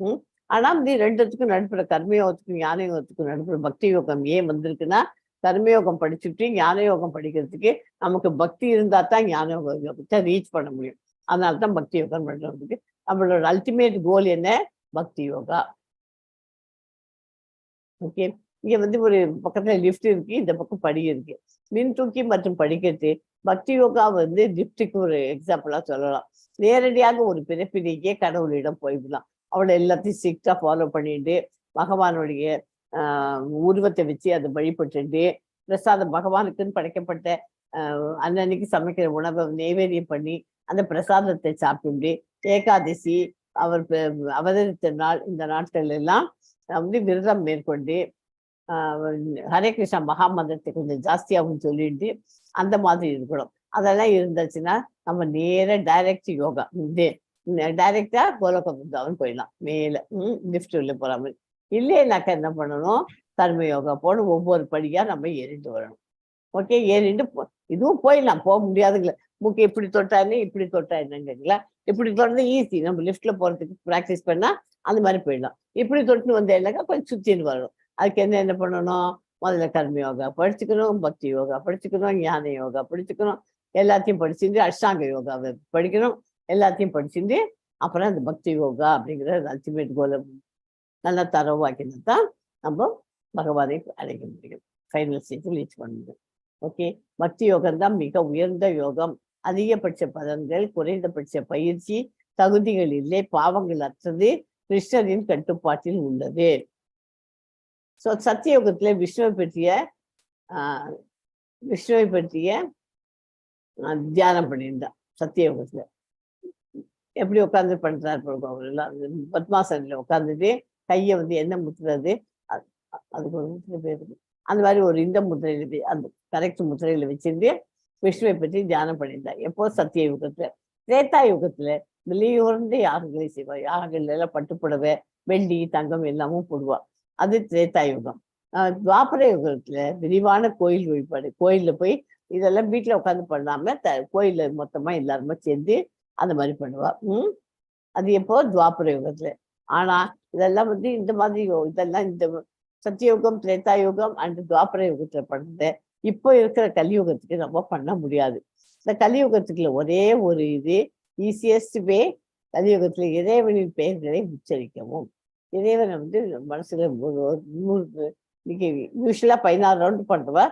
Speaker 1: ஆனால் இந்த ரெண்டுத்துக்கும் நடுப்புற கர்மயோகத்துக்கும் ஞான யோகத்துக்கும் நடுப்புற பக்தி யோகம் ஏன் வந்திருக்குன்னா, கர்மயோகம் படிச்சுட்டு ஞான யோகம் படிக்கிறதுக்கு நமக்கு பக்தி இருந்தால் தான் ஞான யோகத்தை ரீச் பண்ண முடியும். அதனால தான் பக்தி யோகம் பண்ணுறதுக்கு நம்மளோட அல்டிமேட் கோல் என்ன? பக்தி யோகா. ஓகே, இங்க ஒரு பக்கத்துல லிஃப்ட் இருக்கு, இந்த பக்கம் படி இருக்கு. மின் தூக்கி மற்றும் படிக்கிறது பக்தி யோகா லிஃப்ட்டுக்கு ஒரு எக்ஸாம்பிளா சொல்லலாம். நேரடியாக ஒரு பிறப்பிலேயே கடவுளிடம் போய்விடலாம். அவளை எல்லாத்தையும் ஸ்ட்ரிக்டா ஃபாலோ பண்ணிட்டு பகவானுடைய உருவத்தை வச்சு அதை வழிபட்டு பிரசாதம் பகவானுக்குன்னு படைக்கப்பட்ட அன்னன்னைக்கு சமைக்கிற உணவை நைவேத்தியம் பண்ணி அந்த பிரசாதத்தை சாப்பிட்டு ஏகாதசி அவர் அவதரித்த நாள் இந்த நாட்கள் எல்லாம் விரதம் மேற்கொண்டு ஹரே கிருஷ்ணா மகாமந்திரத்தை கொஞ்சம் ஜாஸ்தியாகவும் சொல்லிட்டு அந்த மாதிரி இருக்கணும். அதெல்லாம் இருந்துச்சுன்னா நம்ம நேர டைரக்ட் யோகா டைரக்டா கோலோக பிருந்தாவன் போயிடலாம். மேல லிஃப்ட் உள்ள போற மாதிரி. இல்லைன்னாக்கா என்ன பண்ணணும்? கர்ம யோகா போன ஒவ்வொரு படியா நம்ம ஏறிட்டு வரணும். ஓகே, ஏறிட்டு இதுவும் போயிடலாம். போக முடியாதுங்களா? மூக்கு இப்படி தொட்டாருன்னு இப்படி தொட்டா என்னங்களா? இப்படி தொட்டது ஈஸி. நம்ம லிஃப்ட்ல போறதுக்கு ப்ராக்டிஸ் பண்ணா அந்த மாதிரி போயிடலாம். இப்படி தொட்டுன்னு வந்தேன்னாக்கா கொஞ்சம் சுத்தின்னு வரணும். அதுக்கு என்ன பண்ணணும்? முதல்ல கர்ம யோகா படிச்சுக்கணும், பக்தி யோகா படிச்சுக்கணும், ஞான யோகா படிச்சுக்கணும், எல்லாத்தையும் படிச்சுட்டு அஷ்டாங்க யோகாவை படிக்கணும், எல்லாத்தையும் படிச்சுட்டு அப்புறம் அந்த பக்தி யோகா அப்படிங்கிற அல்டிமேட் கோலை நல்லா தரவாக்கினா தான் நம்ம பகவானை அடைக்க முடியும். ஃபைனல் ஸ்டேஜில் ரீச் பண்ண முடியும். ஓகே, பக்தி யோகம் தான் மிக உயர்ந்த யோகம். அதிகபட்ச பலன்கள், குறைந்தபட்ச பயிற்சி, தகுதிகள் இல்லை, பாவங்கள் அற்றது, கிருஷ்ணரின் கட்டுப்பாட்டில் உள்ளது. ஸோ சத்தியோகத்துல விஷ்ணுவை பற்றிய தியானம் பண்ணியிருந்தான். சத்தியோகத்துல எப்படி உட்காந்து பண்றாரு அவரெல்லாம் பத்மாசனில் உட்காந்துட்டு கையை என்ன முத்துறது, அதுக்கு ஒரு முத்திரை பேர் அந்த மாதிரி ஒரு இந்த முத்திரையில அந்த கரெக்ட் முத்திரையில வச்சிருந்து விஷ்ணுவை பற்றி தியானம் பண்ணியிருந்தார். எப்போ? சத்திய யுகத்துல. திரேதா யுகத்துல வெளியூர்ந்து யாகங்களை செய்வார். யாகங்கள் எல்லாம் பட்டுப்புடவை, வெள்ளி, தங்கம் எல்லாமும் போடுவா. அது திரேதா யுகம். துவாபர யுகத்துல விரிவான கோயில் வழிபாடு. கோயில்ல போய் இதெல்லாம் வீட்டுல உட்காந்து பண்ணாம கோயில்ல மொத்தமா எல்லாருமே சேர்ந்து அந்த மாதிரி பண்ணுவா. அது எப்போ? துவாபர யுகத்துல. ஆனா இதெல்லாம் இந்த மாதிரி இதெல்லாம் இந்த சத்தியயுகம், திரேதா யுகம் அண்ட் துவாபர யுகத்துல பண்ணது இப்போ இருக்கிற கலியுகத்துக்கு நம்ம பண்ண முடியாது. இந்த கலியுகத்துக்குள்ள ஒரே ஒரு இது ஈஸியஸ்ட் வே, கலியுகத்துல இறைவனின் பெயர்களை உச்சரிக்கவும். இறைவனை மனசுல இன்னைக்கு யூஸ்வலா 16 ரவுண்டு பண்ணுவா.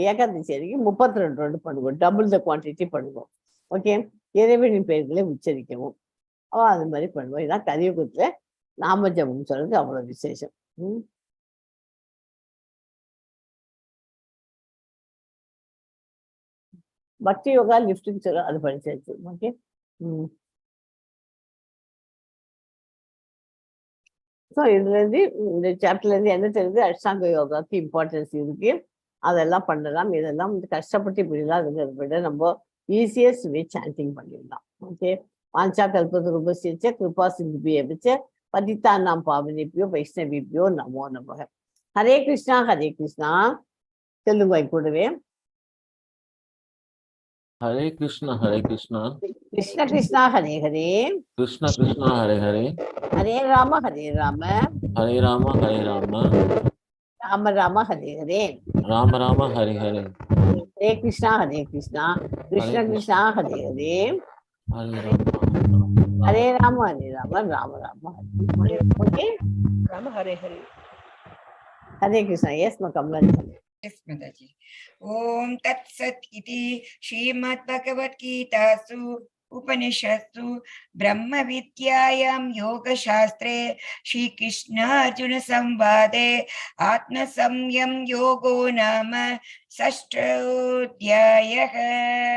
Speaker 1: ஏகாதசி அன்னைக்கு 32 ரவுண்டு பண்ணுவோம். டபுள் த குவான்டிட்டி பண்ணுவோம். ஓகே, இறைவனின் பெயர்களை உச்சரிக்கவும் அது மாதிரி பண்ணுவோம். இதான் கலியுகத்துல நாம ஜபம் சொல்றது அவ்வளவு விசேஷம். பக்தி யோகா லிஃப்ட்னு சொல்ல அது படிச்சாச்சு. ஓகே, ஸோ இதுலேருந்து இந்த சாப்டர்லேருந்து என்ன தெரியுது, அஷ்டாங்க யோகாவுக்கு இம்பார்ட்டன்ஸ் இருக்கு, அதெல்லாம் பண்ணலாம். இதெல்லாம் வந்து கஷ்டப்பட்டு இப்படிலாம் இருக்கிறத விட நம்ம ஈஸியஸ்ட் வே சாண்டிங் பண்ணிடலாம். ஓகே. வாஞ்சா கல்பத்ருபஸ்ய கிருபா சிந்துபிய வச்ச பதித்தானாம் பாவனிப்பியோ வைஷ்ணவிப்பியோ நமோ நமக. ஹரே கிருஷ்ணா ஹரே கிருஷ்ணா. தெலுங்கு கூடவே
Speaker 3: Hare Krishna Hare Krishna
Speaker 1: Krishna Krishna Hare Hare
Speaker 3: Krishna Krishna Hare Hare
Speaker 1: Hare Rama Hare Rama
Speaker 3: Hare Rama Hare Rama
Speaker 1: Rama Rama Hare Hare
Speaker 3: Rama Rama Hare Hare
Speaker 1: Hare Krishna Krishna Krishna Hare Hare
Speaker 3: Hare
Speaker 1: Hare Rama Rama Rama Hare. Okay.
Speaker 2: Rama Hare Hare.
Speaker 1: Hare Krishna. Yes Kamalan.
Speaker 2: Yes, Mataji. Om Tat Sat iti Srimad Bhagavad Gitasu Upanishadsu Brahma Vidyayam Yoga Shastre Shri Krishna Arjuna Samvade Atma Samyam Yogo Nama Sastrodhyayah.